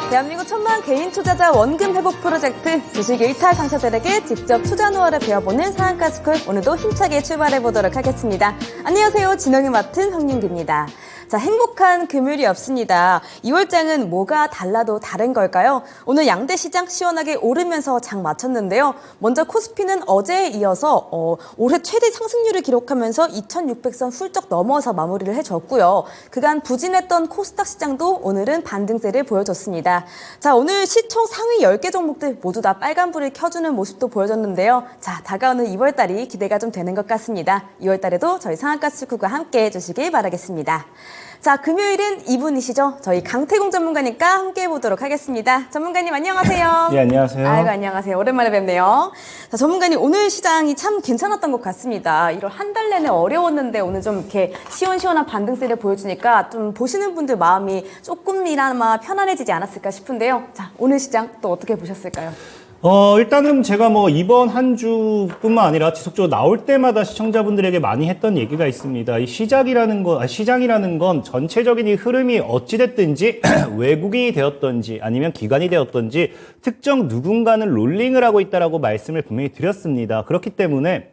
대한민국 천만 개인 투자자 원금 회복 프로젝트 주식 일탈 당사자들에게 직접 투자 노하우를 배워보는 상한가스쿨, 오늘도 힘차게 출발해보도록 하겠습니다. 안녕하세요. 진행을 맡은 황윤기입니다. 자, 행복한 금요일이 없습니다. 2월장은 뭐가 달라도 다른 걸까요? 오늘 양대 시장 시원하게 오르면서 장 마쳤는데요. 먼저 코스피는 어제에 이어서 올해 최대 상승률을 기록하면서 2600선 훌쩍 넘어서 마무리를 해줬고요. 그간 부진했던 코스닥 시장도 오늘은 반등세를 보여줬습니다. 자, 오늘 시총 상위 10개 종목들 모두 다 빨간불을 켜주는 모습도 보여줬는데요. 자, 다가오는 2월달이 기대가 좀 되는 것 같습니다. 2월달에도 저희 상한가스쿨과 함께 해주시길 바라겠습니다. 자, 금요일은 이분이시죠? 저희 강태공 전문가님과 함께 해보도록 하겠습니다. 전문가님 안녕하세요. 네, 안녕하세요. 아이고, 안녕하세요. 오랜만에 뵙네요. 자, 전문가님 오늘 시장이 참 괜찮았던 것 같습니다. 1월 한 달 내내 어려웠는데 오늘 좀 이렇게 시원시원한 반등세를 보여주니까 좀 보시는 분들 마음이 조금이나마 편안해지지 않았을까 싶은데요. 자, 오늘 시장 또 어떻게 보셨을까요? 일단은 제가 이번 한 주뿐만 아니라 지속적으로 나올 때마다 시청자분들에게 많이 했던 얘기가 있습니다. 이 시장이라는 건 전체적인 이 흐름이 어찌됐든지 외국인이 되었던지 아니면 기관이 되었던지 특정 누군가는 롤링을 하고 있다라고 말씀을 분명히 드렸습니다. 그렇기 때문에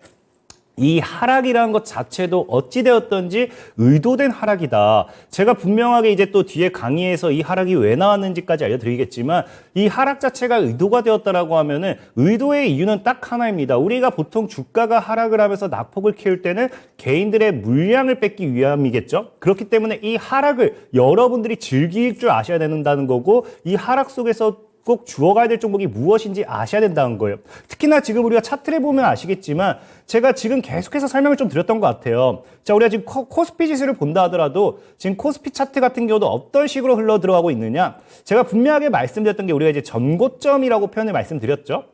이 하락이라는 것 자체도 어찌되었던지 의도된 하락이다. 제가 분명하게 이제 또 뒤에 강의에서 이 하락이 왜 나왔는지까지 알려드리겠지만 이 하락 자체가 의도가 되었다라고 하면은 의도의 이유는 딱 하나입니다. 우리가 보통 주가가 하락을 하면서 낙폭을 키울 때는 개인들의 물량을 뺏기 위함이겠죠. 그렇기 때문에 이 하락을 여러분들이 즐길 줄 아셔야 된다는 거고 이 하락 속에서 꼭 주워가야 될 종목이 무엇인지 아셔야 된다는 거예요. 특히나 지금 우리가 차트를 보면 아시겠지만 제가 지금 계속해서 설명을 좀 드렸던 것 같아요. 자, 우리가 지금 코스피 지수를 본다 하더라도 지금 코스피 차트 같은 경우도 어떤 식으로 흘러 들어가고 있느냐, 제가 분명하게 말씀드렸던 게 우리가 이제 전고점이라고 표현을 말씀드렸죠.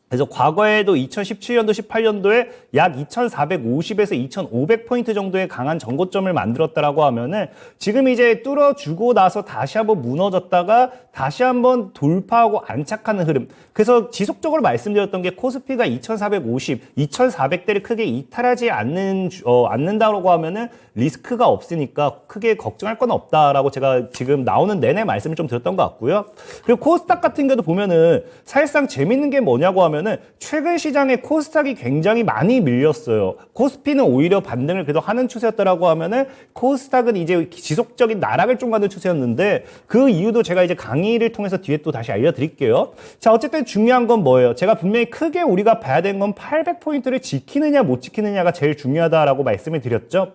그래서 과거에도 2017년도, 18년도에 약 2450에서 2500포인트 정도의 강한 전고점을 만들었다라고 하면은 지금 이제 뚫어주고 나서 다시 한번 무너졌다가 다시 한번 돌파하고 안착하는 흐름. 그래서 지속적으로 말씀드렸던 게 코스피가 2450, 2400대를 크게 이탈하지 않는다고 하면은 리스크가 없으니까 크게 걱정할 건 없다라고 제가 지금 나오는 내내 말씀을 좀 드렸던 것 같고요. 그리고 코스닥 같은 경우도 보면은 사실상 재밌는 게 뭐냐고 하면 최근 시장에 코스닥이 굉장히 많이 밀렸어요. 코스피는 오히려 반등을 계속 하는 추세였다라고 하면은 코스닥은 이제 지속적인 나락을 좀 가는 추세였는데 그 이유도 제가 이제 강의를 통해서 뒤에 또 다시 알려드릴게요. 자, 어쨌든 중요한 건 뭐예요? 제가 분명히 크게 우리가 봐야 되는 건 800포인트를 지키느냐 못 지키느냐가 제일 중요하다라고 말씀을 드렸죠.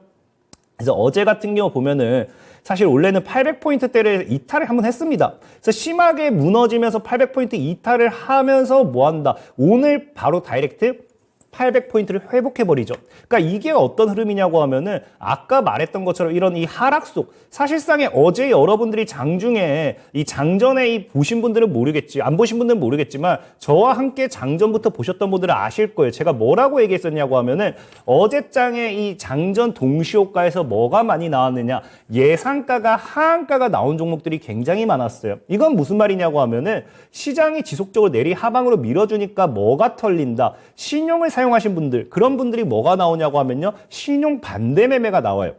그래서 어제 같은 경우 보면은 사실 원래는 800포인트대를 이탈을 한번 했습니다. 그래서 심하게 무너지면서 800포인트 이탈을 하면서 뭐 한다? 오늘 바로 다이렉트 800포인트를 회복해버리죠. 그러니까 이게 어떤 흐름이냐고 하면은 아까 말했던 것처럼 이런 이 하락 속, 사실상에 어제 여러분들이 장중에 이 장전에 보신 분들은 모르겠지, 안 보신 분들은 모르겠지만 저와 함께 장전부터 보셨던 분들은 아실 거예요. 제가 뭐라고 얘기했었냐고 하면은 어제장에 이 장전 동시효과에서 뭐가 많이 나왔느냐, 예상가가 하한가가 나온 종목들이 굉장히 많았어요. 이건 무슨 말이냐고 하면은 시장이 지속적으로 내리 하방으로 밀어주니까 뭐가 털린다, 신용을 사용하신 분들, 그런 분들이 뭐가 나오냐고 하면요, 신용 반대 매매가 나와요.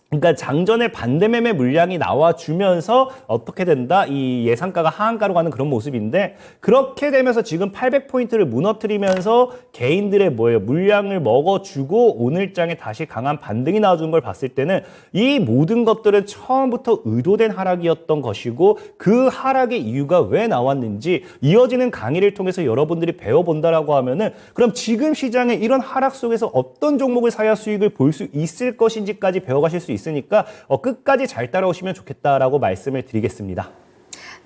그러니까 장전에 반대 매매 물량이 나와주면서 어떻게 된다? 이 예상가가 하한가로 가는 그런 모습인데, 그렇게 되면서 지금 800포인트를 무너뜨리면서 개인들의 물량을 먹어주고 오늘장에 다시 강한 반등이 나와주는 걸 봤을 때는 이 모든 것들은 처음부터 의도된 하락이었던 것이고 그 하락의 이유가 왜 나왔는지 이어지는 강의를 통해서 여러분들이 배워본다라고 하면은 그럼 지금 시장에 이런 하락 속에서 어떤 종목을 사야 수익을 볼 수 있을 것인지까지 배워가실 수 있으니까 끝까지 잘 따라오시면 좋겠다라고 말씀을 드리겠습니다.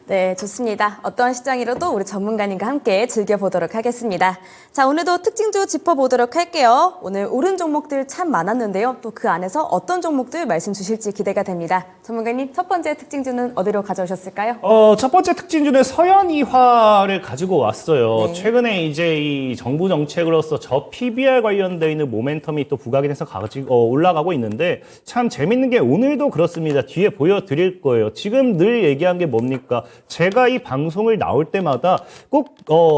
네, 좋습니다. 어떤 시장이라도 우리 전문가님과 함께 즐겨보도록 하겠습니다. 자, 오늘도 특징주 짚어보도록 할게요. 오늘 오른 종목들 참 많았는데요. 또 그 안에서 어떤 종목들 말씀 주실지 기대가 됩니다. 전문가님, 첫 번째 특징주는 어디로 가져오셨을까요? 첫 번째 특징주는 서현이화를 가지고 왔어요. 네. 최근에 이제 이 정부 정책으로서 저 PBR 관련되어 있는 모멘텀이 또 부각이 돼서 올라가고 있는데 참 재밌는 게 오늘도 그렇습니다. 뒤에 보여드릴 거예요. 지금 늘 얘기한 게 뭡니까? 제가 이 방송을 나올 때마다 꼭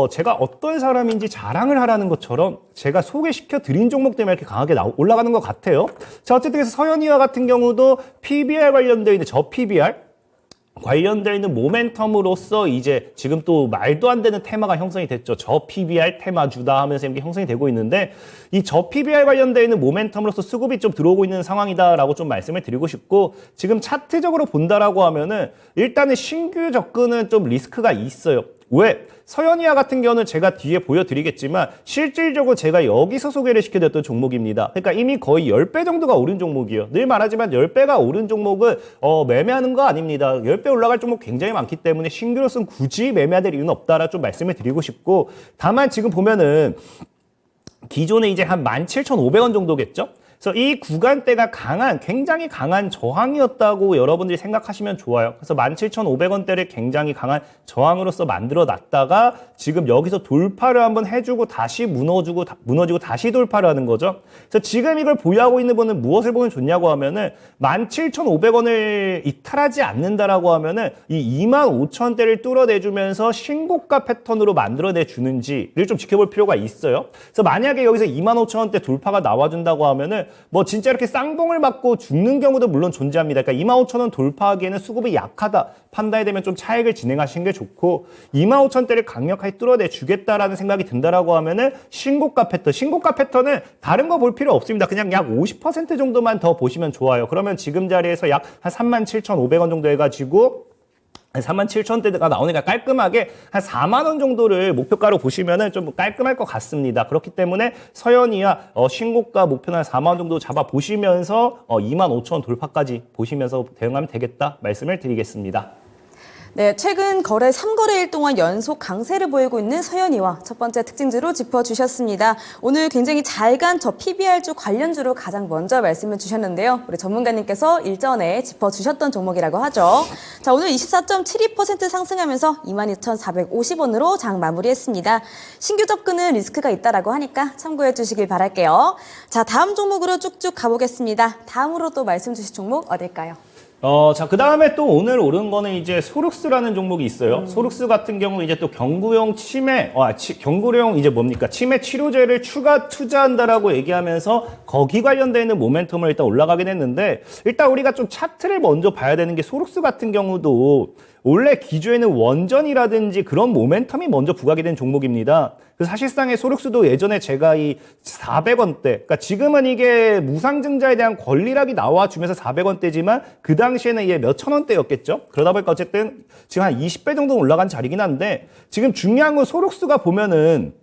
제가 어떤 사람인지 자랑을 하라는 것처럼 제가 소개시켜 드린 종목들만 이렇게 강하게 올라가는 것 같아요. 자, 어쨌든 그래서 서현이와 같은 경우도 PBR 관련되어 있는 저 PBR 관련되어 있는 모멘텀으로서 이제 지금 또 말도 안 되는 테마가 형성이 됐죠. 저 PBR 테마주다 하면서 이게 형성이 되고 있는데 이 저 PBR 관련되어 있는 모멘텀으로서 수급이 좀 들어오고 있는 상황이다라고 좀 말씀을 드리고 싶고 지금 차트적으로 본다라고 하면은 일단은 신규 접근은 좀 리스크가 있어요. 왜? 서현이와 같은 경우는 제가 뒤에 보여드리겠지만 실질적으로 제가 여기서 소개를 시켜드렸던 종목입니다. 그러니까 이미 거의 10배 정도가 오른 종목이에요. 늘 말하지만 10배가 오른 종목은 매매하는 거 아닙니다. 10배 올라갈 종목 굉장히 많기 때문에 신규로서는 굳이 매매할 이유는 없다라 좀 말씀을 드리고 싶고 다만 지금 보면은 기존에 이제 한 17,500원 정도겠죠? 그래서 이 구간대가 굉장히 강한 저항이었다고 여러분들이 생각하시면 좋아요. 그래서 17,500원대를 굉장히 강한 저항으로서 만들어 놨다가 지금 여기서 돌파를 한번 해주고 다시 무너지고 다시 돌파를 하는 거죠. 그래서 지금 이걸 보유하고 있는 분은 무엇을 보면 좋냐고 하면은 17,500원을 이탈하지 않는다라고 하면은 이 25,000원대를 뚫어내주면서 신고가 패턴으로 만들어내 주는지를 좀 지켜볼 필요가 있어요. 그래서 만약에 여기서 25,000원대 돌파가 나와준다고 하면은 뭐 진짜 이렇게 쌍봉을 맞고 죽는 경우도 물론 존재합니다. 그러니까 25,000원 돌파하기에는 수급이 약하다 판단이 되면 좀 차익을 진행하시는 게 좋고 25,000원대를 강력하게 뚫어내 주겠다라는 생각이 든다라고 하면은 신고가 패턴은 다른 거 볼 필요 없습니다. 그냥 약 50% 정도만 더 보시면 좋아요. 그러면 지금 자리에서 약 한 37,500원 정도 해가지고 47,000원대가 나오니까 깔끔하게 한 4만 원 정도를 목표가로 보시면은 좀 깔끔할 것 같습니다. 그렇기 때문에 서현이와 신고가 목표는 한 4만 원 정도 잡아 보시면서 25,000원 돌파까지 보시면서 대응하면 되겠다 말씀을 드리겠습니다. 네, 최근 거래 3거래일 동안 연속 강세를 보이고 있는 서현이와 첫 번째 특징주로 짚어주셨습니다. 오늘 굉장히 잘 간 저 PBR주 관련주로 가장 먼저 말씀을 주셨는데요. 우리 전문가님께서 일전에 짚어주셨던 종목이라고 하죠. 자, 오늘 24.72% 상승하면서 22,450원으로 장 마무리했습니다. 신규 접근은 리스크가 있다라고 하니까 참고해 주시길 바랄게요. 자, 다음 종목으로 쭉쭉 가보겠습니다. 다음으로 또 말씀 주실 종목 어딜까요? 자, 그 다음에 또 오늘 오른 거는 이제 소룩스라는 종목이 있어요. 소룩스 같은 경우 이제 또 경구용 경구용 이제 뭡니까? 치매 치료제를 추가 투자한다라고 얘기하면서 거기 관련되어 있는 모멘텀을 일단 올라가긴 했는데 일단 우리가 좀 차트를 먼저 봐야 되는 게 소룩스 같은 경우도 원래 기존에는 원전이라든지 그런 모멘텀이 먼저 부각이 된 종목입니다. 그래서 사실상의 소룩스도 예전에 제가 이 400원대, 그러니까 지금은 이게 무상증자에 대한 권리락이 나와주면서 400원대지만 그 당시에는 이게 몇천 원대였겠죠. 그러다 보니까 어쨌든 지금 한 20배 정도 올라간 자리긴 한데 지금 중요한 건 소룩스가 보면은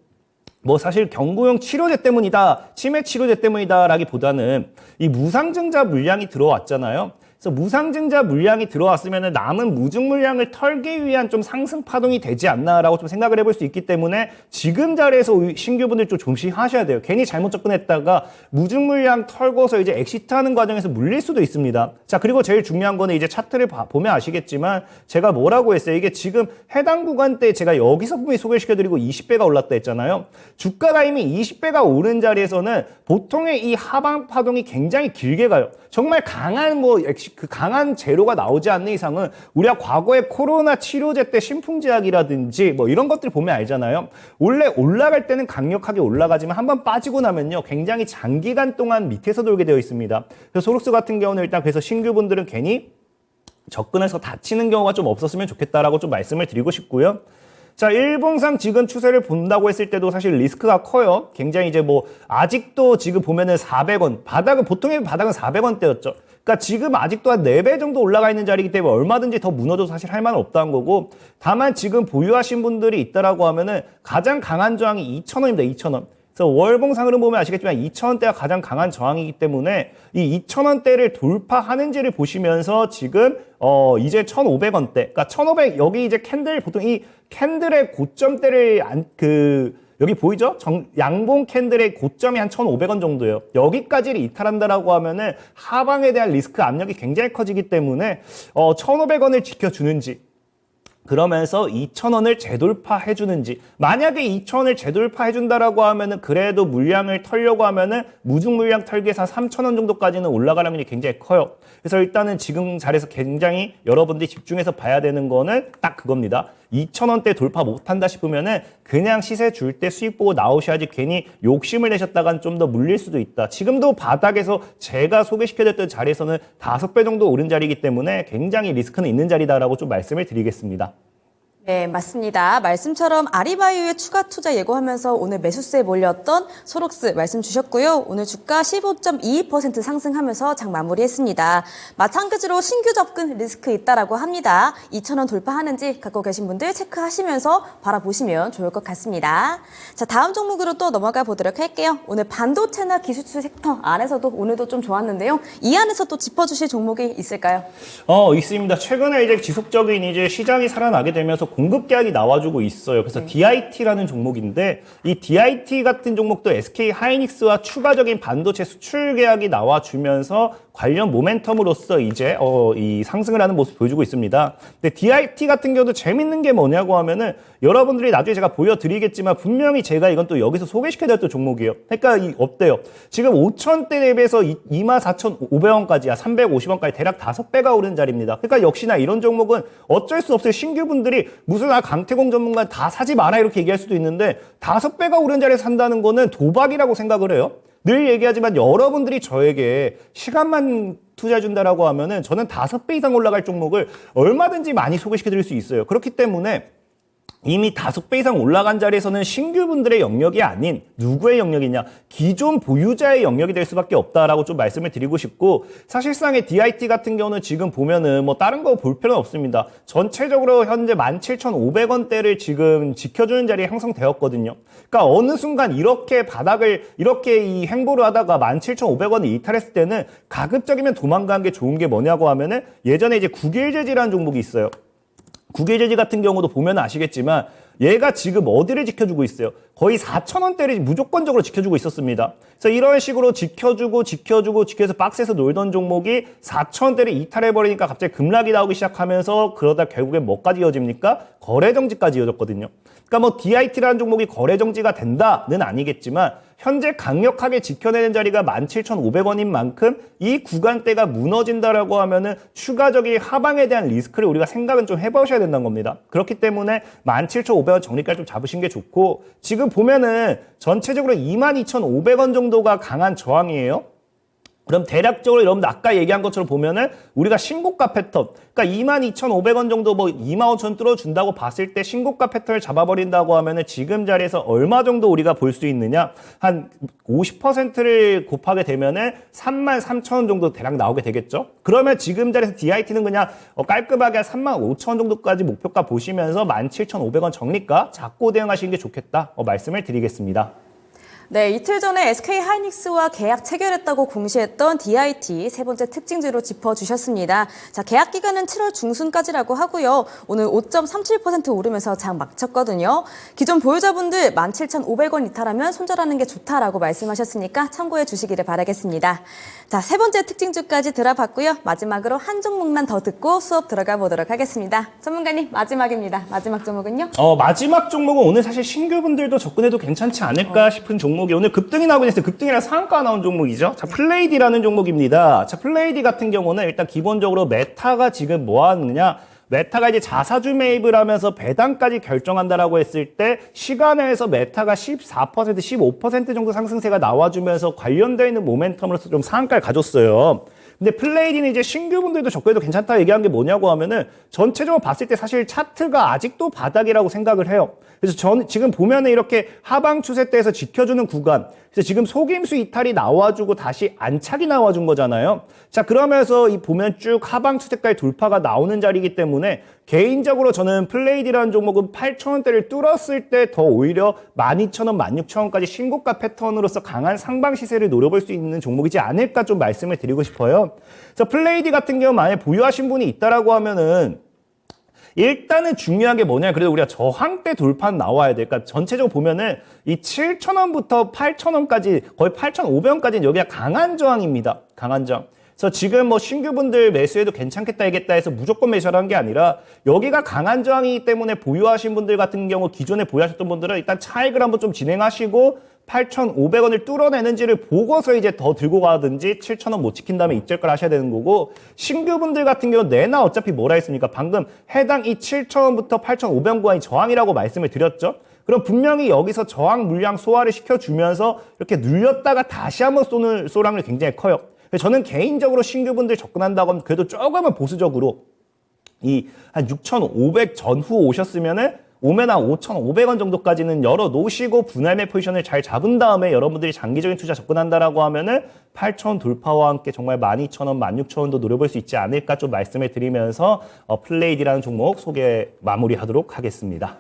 뭐 사실 경구용 치료제 때문이다, 치매 치료제 때문이다라기보다는 이 무상증자 물량이 들어왔잖아요. 그래서 무상증자 물량이 들어왔으면 남은 무증 물량을 털기 위한 좀 상승 파동이 되지 않나라고 좀 생각을 해볼 수 있기 때문에 지금 자리에서 신규분들 좀 조심하셔야 돼요. 괜히 잘못 접근했다가 무증 물량 털고서 이제 엑시트하는 과정에서 물릴 수도 있습니다. 자, 그리고 제일 중요한 거는 이제 차트를 보면 아시겠지만 제가 뭐라고 했어요? 이게 지금 해당 구간대 제가 여기서 분명히 소개시켜드리고 20배가 올랐다 했잖아요. 주가가 이미 20배가 오른 자리에서는 보통의 이 하방 파동이 굉장히 길게 가요. 정말 강한 강한 재료가 나오지 않는 이상은 우리가 과거에 코로나 치료제 때 신풍제약이라든지 뭐 이런 것들 보면 알잖아요. 원래 올라갈 때는 강력하게 올라가지만 한번 빠지고 나면요 굉장히 장기간 동안 밑에서 돌게 되어 있습니다. 그래서 소룩스 같은 경우는 일단 그래서 신규분들은 괜히 접근해서 다치는 경우가 좀 없었으면 좋겠다라고 좀 말씀을 드리고 싶고요. 자, 일봉상 지금 추세를 본다고 했을 때도 사실 리스크가 커요. 굉장히 이제 뭐 아직도 지금 보면은 400원 보통의 바닥은 400원대였죠. 그러니까 지금 아직도 한 4배 정도 올라가 있는 자리이기 때문에 얼마든지 더 무너져도 사실 할 말은 없다는 거고 다만 지금 보유하신 분들이 있다라고 하면은 가장 강한 저항이 2,000원입니다. 2,000원. 그래서 월봉상으로 보면 아시겠지만 2,000원대가 가장 강한 저항이기 때문에 이 2,000원대를 돌파하는지를 보시면서 지금 이제 1,500원대, 그러니까 1,500 여기 이제 보통 이 캔들의 고점대를 여기 보이죠? 양봉 캔들의 고점이 한 1,500원 정도예요. 여기까지를 이탈한다라고 하면은 하방에 대한 리스크 압력이 굉장히 커지기 때문에 1,500원을 지켜주는지. 그러면서 2,000원을 재돌파해 주는지 만약에 2,000원을 재돌파해 준다라고 하면은 그래도 물량을 털려고 하면은 무중 물량 털기에서 3,000원 정도까지는 올라가는 면이 굉장히 커요. 그래서 일단은 지금 자리에서 굉장히 여러분들이 집중해서 봐야 되는 거는 딱 그겁니다. 2,000원대 돌파 못한다 싶으면은 그냥 시세 줄 때 수익 보고 나오셔야지 괜히 욕심을 내셨다간 좀 더 물릴 수도 있다. 지금도 바닥에서 제가 소개시켜드렸던 자리에서는 5배 정도 오른 자리이기 때문에 굉장히 리스크는 있는 자리다라고 좀 말씀을 드리겠습니다. 네, 맞습니다. 말씀처럼 아리바이오의 추가 투자 예고하면서 오늘 매수세에 몰렸던 소록스 말씀 주셨고요. 오늘 주가 15.22% 상승하면서 장 마무리했습니다. 마찬가지로 신규 접근 리스크 있다라고 합니다. 2,000원 돌파하는지 갖고 계신 분들 체크하시면서 바라보시면 좋을 것 같습니다. 자, 다음 종목으로 또 넘어가 보도록 할게요. 오늘 반도체나 기술주 섹터 안에서도 오늘도 좀 좋았는데요. 이 안에서 또 짚어주실 종목이 있을까요? 있습니다. 최근에 이제 지속적인 이제 시장이 살아나게 되면서 공급 계약이 나와주고 있어요. 그래서 DIT라는 종목인데 이 DIT 같은 종목도 SK 하이닉스와 추가적인 반도체 수출 계약이 나와주면서 관련 모멘텀으로서 이제 이 상승을 하는 모습 보여주고 있습니다. 근데 DIT 같은 경우도 재밌는 게 뭐냐고 하면은 여러분들이 나중에 제가 보여드리겠지만 분명히 제가 이건 또 여기서 소개시켜드렸던 종목이에요. 그러니까 어때요? 지금 5,000대 대비해서 24,500원까지야 350원까지 대략 5배가 오른 자리입니다. 그러니까 역시나 이런 종목은 어쩔 수 없어요. 신규분들이 무슨 강태공 전문가 다 사지 마라 이렇게 얘기할 수도 있는데 5배가 오른 자리에서 산다는 거는 도박이라고 생각을 해요. 늘 얘기하지만 여러분들이 저에게 시간만 투자해준다라고 하면은 저는 5배 이상 올라갈 종목을 얼마든지 많이 소개시켜드릴 수 있어요. 그렇기 때문에 이미 5배 이상 올라간 자리에서는 신규분들의 영역이 아닌 누구의 영역이냐, 기존 보유자의 영역이 될 수밖에 없다라고 좀 말씀을 드리고 싶고, 사실상의 DIT 같은 경우는 지금 보면은 뭐 다른 거 볼 필요는 없습니다. 전체적으로 현재 17,500원대를 지금 지켜주는 자리에 형성되었거든요. 그러니까 어느 순간 이렇게 바닥을 이렇게 이 행보를 하다가 17,500원을 이탈했을 때는 가급적이면 도망가는 게 좋은 게 뭐냐고 하면은 예전에 이제 국일제지라는 종목이 있어요. 국일제지 같은 경우도 보면 아시겠지만 얘가 지금 어디를 지켜주고 있어요? 거의 4,000원대를 무조건적으로 지켜주고 있었습니다. 그래서 이런 식으로 지켜서 박스에서 놀던 종목이 4,000원대를 이탈해버리니까 갑자기 급락이 나오기 시작하면서 그러다 결국엔 뭐까지 이어집니까? 거래정지까지 이어졌거든요. 그러니까 뭐 DIT라는 종목이 거래정지가 된다는 아니겠지만 현재 강력하게 지켜내는 자리가 17,500원인 만큼 이 구간대가 무너진다라고 하면은 추가적인 하방에 대한 리스크를 우리가 생각은 좀 해보셔야 된다는 겁니다. 그렇기 때문에 17,500원 정리까지 좀 잡으신 게 좋고, 지금 보면은 전체적으로 22,500원 정도가 강한 저항이에요. 그럼 대략적으로 여러분들 아까 얘기한 것처럼 보면은 우리가 신고가 패턴, 그러니까 22,500원 정도 뭐 25,000원 뚫어준다고 봤을 때 신고가 패턴을 잡아버린다고 하면은 지금 자리에서 얼마 정도 우리가 볼 수 있느냐? 한 50%를 곱하게 되면은 33,000원 정도 대략 나오게 되겠죠? 그러면 지금 자리에서 DIT는 그냥 깔끔하게 35,000원 정도까지 목표가 보시면서 17,500원 정리가 잡고 대응하시는 게 좋겠다 말씀을 드리겠습니다. 네, 이틀 전에 SK 하이닉스와 계약 체결했다고 공시했던 DIT 세 번째 특징주로 짚어주셨습니다. 자, 계약 기간은 7월 중순까지라고 하고요. 오늘 5.37% 오르면서 장 막쳤거든요. 기존 보유자분들 17,500원 이탈하면 손절하는 게 좋다라고 말씀하셨으니까 참고해 주시기를 바라겠습니다. 자, 세 번째 특징주까지 들어봤고요. 마지막으로 한 종목만 더 듣고 수업 들어가 보도록 하겠습니다. 전문가님, 마지막입니다. 마지막 종목은요? 마지막 종목은 오늘 사실 신규분들도 접근해도 괜찮지 않을까 싶은 종목이 오늘 급등이 나오긴 했어요. 급등이랑 상한가 나온 종목이죠. 자, 플레이디라는 종목입니다. 자, 플레이디 같은 경우는 일단 기본적으로 메타가 지금 뭐 하느냐? 메타가 이제 자사주 매입을 하면서 배당까지 결정한다라고 했을 때 시간에서 메타가 14%, 15% 정도 상승세가 나와주면서 관련되어 있는 모멘텀으로서 좀 상한가를 가졌어요. 근데 플레이디는 이제 신규분들도 접근해도 괜찮다 얘기한 게 뭐냐고 하면은 전체적으로 봤을 때 사실 차트가 아직도 바닥이라고 생각을 해요. 그래서 지금 보면은 이렇게 하방 추세대에서 지켜주는 구간, 그래서 지금 속임수 이탈이 나와주고 다시 안착이 나와준 거잖아요. 자, 그러면서 이 보면 쭉 하방 추세까지 돌파가 나오는 자리이기 때문에 개인적으로 저는 플레이디라는 종목은 8,000원대를 뚫었을 때 더 오히려 12,000원, 16,000원까지 신고가 패턴으로서 강한 상방 시세를 노려볼 수 있는 종목이지 않을까 좀 말씀을 드리고 싶어요. 그래서 플레이디 같은 경우 만약에 보유하신 분이 있다라고 하면은 일단은 중요한 게 뭐냐, 그래도 우리가 저항대 돌파 나와야 돼. 그러니까 전체적으로 보면은 이 7,000원부터 8,000원까지 거의 8,500원까지는 여기가 강한 저항입니다. 강한 저항. 그래서 지금 뭐 신규분들 매수해도 괜찮겠다 얘기했다 해서 무조건 매수를 한 게 아니라 여기가 강한 저항이기 때문에 보유하신 분들 같은 경우 기존에 보유하셨던 분들은 일단 차익을 한번 좀 진행하시고 8,500원을 뚫어내는지를 보고서 이제 더 들고 가든지 7,000원 못 지킨다면 입절가를 하셔야 되는 거고, 신규분들 같은 경우는 내나 어차피 뭐라 했습니까? 방금 해당 이 7,000원부터 8,500원 구간이 저항이라고 말씀을 드렸죠. 그럼 분명히 여기서 저항 물량 소화를 시켜주면서 이렇게 눌렸다가 다시 한번 쏘는 쏘랑률이 굉장히 커요. 저는 개인적으로 신규분들 접근한다고 하면 그래도 조금은 보수적으로 이 한 6,500 전후 오셨으면은 오면 한 5,500원 정도까지는 열어 놓으시고 분할매 포지션을 잘 잡은 다음에 여러분들이 장기적인 투자 접근한다라고 하면은 8,000원 돌파와 함께 정말 12,000원, 16,000원도 노려볼 수 있지 않을까 좀 말씀을 드리면서 플레이디라는 종목 마무리하도록 하겠습니다.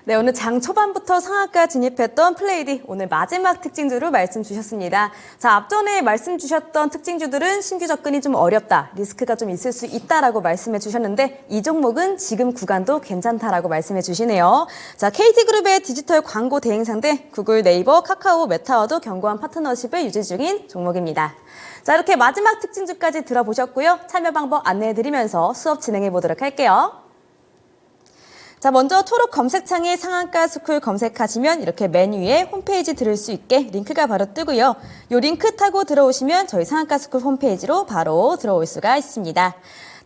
네, 오늘 장 초반부터 상한가 진입했던 플레이디 오늘 마지막 특징주로 말씀 주셨습니다. 자, 앞전에 말씀 주셨던 특징주들은 신규 접근이 좀 어렵다, 리스크가 좀 있을 수 있다라고 말씀해 주셨는데 이 종목은 지금 구간도 괜찮다라고 말씀해 주시네요. 자, KT그룹의 디지털 광고 대행사인데 구글, 네이버, 카카오, 메타와도 견고한 파트너십을 유지 중인 종목입니다. 자, 이렇게 마지막 특징주까지 들어보셨고요. 참여 방법 안내해 드리면서 수업 진행해 보도록 할게요. 자, 먼저 초록 검색창에 상한가 스쿨 검색하시면 이렇게 맨 위에 홈페이지 들을 수 있게 링크가 바로 뜨고요. 요 링크 타고 들어오시면 저희 상한가 스쿨 홈페이지로 바로 들어올 수가 있습니다.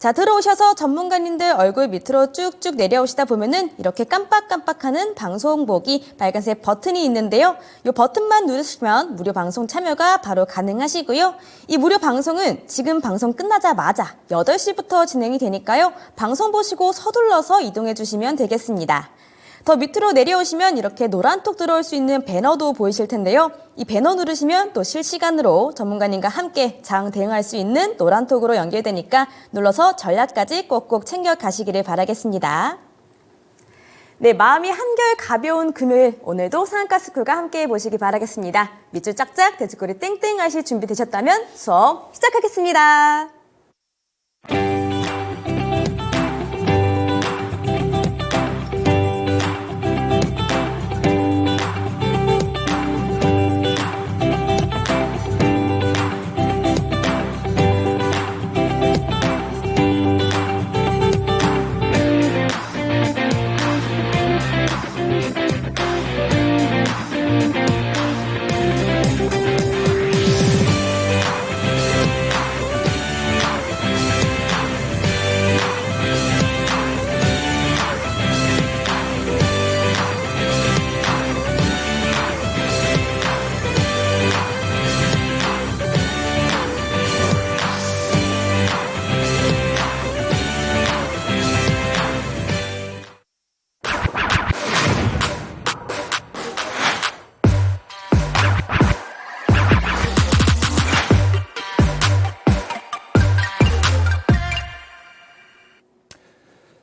자, 들어오셔서 전문가님들 얼굴 밑으로 쭉쭉 내려오시다 보면은 이렇게 깜빡깜빡하는 방송 보기 빨간색 버튼이 있는데요. 이 버튼만 누르시면 무료 방송 참여가 바로 가능하시고요. 이 무료 방송은 지금 방송 끝나자마자 8시부터 진행이 되니까요. 방송 보시고 서둘러서 이동해 주시면 되겠습니다. 더 밑으로 내려오시면 이렇게 노란톡 들어올 수 있는 배너도 보이실 텐데요. 이 배너 누르시면 또 실시간으로 전문가님과 함께 장 대응할 수 있는 노란톡으로 연결되니까 눌러서 전략까지 꼭꼭 챙겨 가시기를 바라겠습니다. 네, 마음이 한결 가벼운 금요일 오늘도 상한가 스쿨과 함께 보시기 바라겠습니다. 밑줄 짝짝 돼지꼬리 땡땡 하실 준비 되셨다면 수업 시작하겠습니다.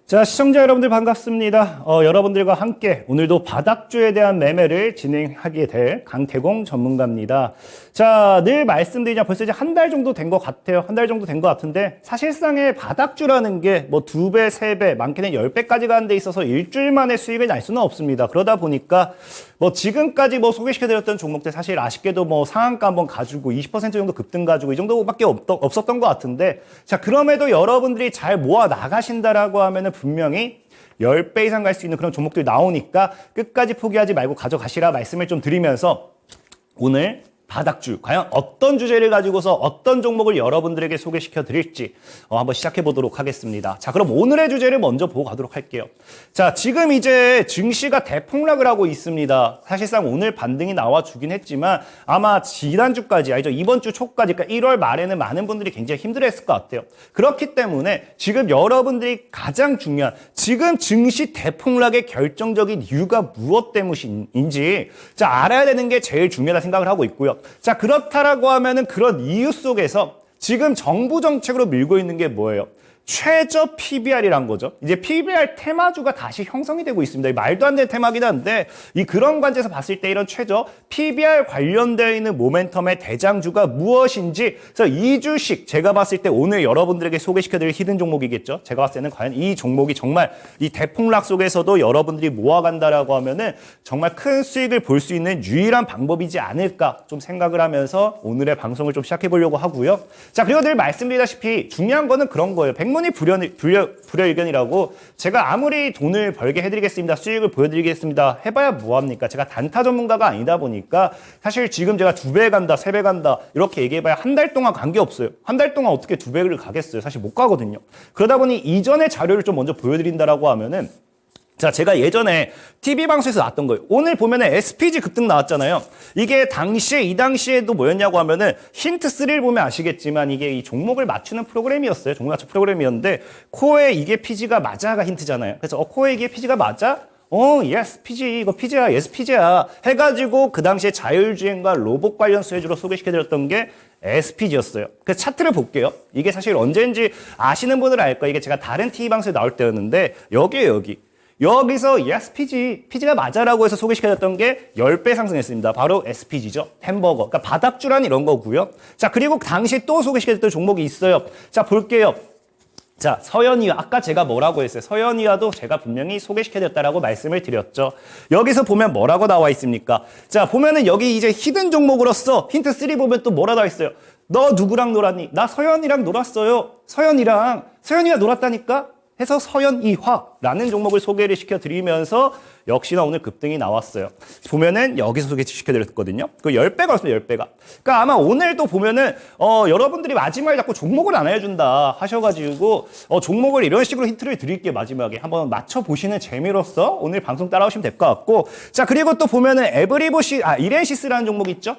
자, 시청자 여러분들 반갑습니다. 여러분들과 함께 오늘도 바닥주에 대한 매매를 진행하게 될 강태공 전문가입니다. 자, 늘 말씀드리자 벌써 이제 한 달 정도 된 것 같아요. 한 달 정도 된 것 같은데 사실상의 바닥주라는 게 뭐 2배, 3배, 많게는 10배까지 가는 데 있어서 일주일 만에 수익을 날 수는 없습니다. 그러다 보니까 뭐 지금까지 뭐 소개시켜드렸던 종목들 사실 아쉽게도 뭐 상한가 한번 가지고 20% 정도 급등 가지고 이 정도밖에 없었던 것 같은데, 자, 그럼에도 여러분들이 잘 모아 나가신다라고 하면은 분명히 10배 이상 갈 수 있는 그런 종목들이 나오니까 끝까지 포기하지 말고 가져가시라 말씀을 좀 드리면서 오늘 바닥주, 과연 어떤 주제를 가지고서 어떤 종목을 여러분들에게 소개시켜 드릴지 한번 시작해 보도록 하겠습니다. 자, 그럼 오늘의 주제를 먼저 보고 가도록 할게요. 자, 지금 이제 증시가 대폭락을 하고 있습니다. 사실상 오늘 반등이 나와주긴 했지만 아마 지난주까지, 아니죠, 이번 주 초까지, 그러니까 1월 말에는 많은 분들이 굉장히 힘들어했을 것 같아요. 그렇기 때문에 지금 여러분들이 가장 중요한, 지금 증시 대폭락의 결정적인 이유가 무엇 때문인지 자, 알아야 되는 게 제일 중요하다 생각을 하고 있고요. 자, 그렇다라고 하면은 그런 이유 속에서 지금 정부 정책으로 밀고 있는 게 뭐예요? 최저 PBR이란 거죠. 이제 PBR 테마주가 다시 형성이 되고 있습니다. 말도 안 되는 테마긴 한데 그런 관점에서 봤을 때 이런 최저 PBR 관련되어 있는 모멘텀의 대장주가 무엇인지, 그래서 이 주식 제가 봤을 때 오늘 여러분들에게 소개시켜드릴 히든 종목이겠죠. 제가 봤을 때는 과연 이 종목이 정말 이 대폭락 속에서도 여러분들이 모아간다라고 하면은 정말 큰 수익을 볼 수 있는 유일한 방법이지 않을까 좀 생각을 하면서 오늘의 방송을 좀 시작해 보려고 하고요. 자, 그리고 늘 말씀드리다시피 중요한 거는 그런 거예요. 질문이 불여일견이라고 제가 아무리 돈을 벌게 해드리겠습니다. 수익을 보여드리겠습니다. 해봐야 뭐합니까? 제가 단타 전문가가 아니다 보니까 사실 지금 제가 2배 간다, 3배 간다 이렇게 얘기해봐야 한 달 동안 관계없어요. 한 달 동안 어떻게 2배를 가겠어요? 사실 못 가거든요. 그러다 보니 이전의 자료를 좀 먼저 보여드린다라고 하면은 자, 제가 예전에 TV방송에서 나왔던 거예요. 오늘 보면은 SPG 급등 나왔잖아요. 이게 이 당시에도 뭐였냐고 하면은 힌트3를 보면 아시겠지만 이게 이 종목을 맞추는 프로그램이었어요. 종목 맞추는 프로그램이었는데, 코에 이게 PG가 맞아가 힌트잖아요. 그래서, 코에 이게 PG가 맞아? 예스, PG, 이거 PG야, 예스, PG야. 해가지고 그 당시에 자율주행과 로봇 관련 수혜주로 소개시켜드렸던 게 SPG였어요. 그래서 차트를 볼게요. 이게 사실 언제인지 아시는 분들은 알 거예요. 이게 제가 다른 TV방송에 나올 때였는데, 여기에요, 여기. 여기서 yes, PG가 맞아라고 해서 소개시켜줬던 게 10배 상승했습니다. 바로 SPG죠. 햄버거. 그러니까 바닥주란 이런 거고요. 자, 그리고 당시 또 소개시켜줬던 종목이 있어요. 자, 볼게요. 자, 서현이와. 아까 제가 뭐라고 했어요? 서현이와도 제가 분명히 소개시켜줬다라고 말씀을 드렸죠. 여기서 보면 뭐라고 나와 있습니까? 자, 보면은 여기 이제 히든 종목으로서 힌트 3 보면 또 뭐라 나와 있어요? 너 누구랑 놀았니? 나 서현이랑 놀았어요. 서현이가 놀았다니까? 해서 서현이화라는 종목을 소개를 시켜드리면서 역시나 오늘 급등이 나왔어요. 보면은 여기서 소개시켜드렸거든요. 그 10배가 왔습니다, 10배가. 그러니까 아마 오늘도 보면은, 여러분들이 마지막에 자꾸 종목을 안 알려준다 하셔가지고, 종목을 이런 식으로 힌트를 드릴게요, 마지막에. 한번 맞춰보시는 재미로서 오늘 방송 따라오시면 될 것 같고. 자, 그리고 또 보면은 이렌시스라는 종목 있죠?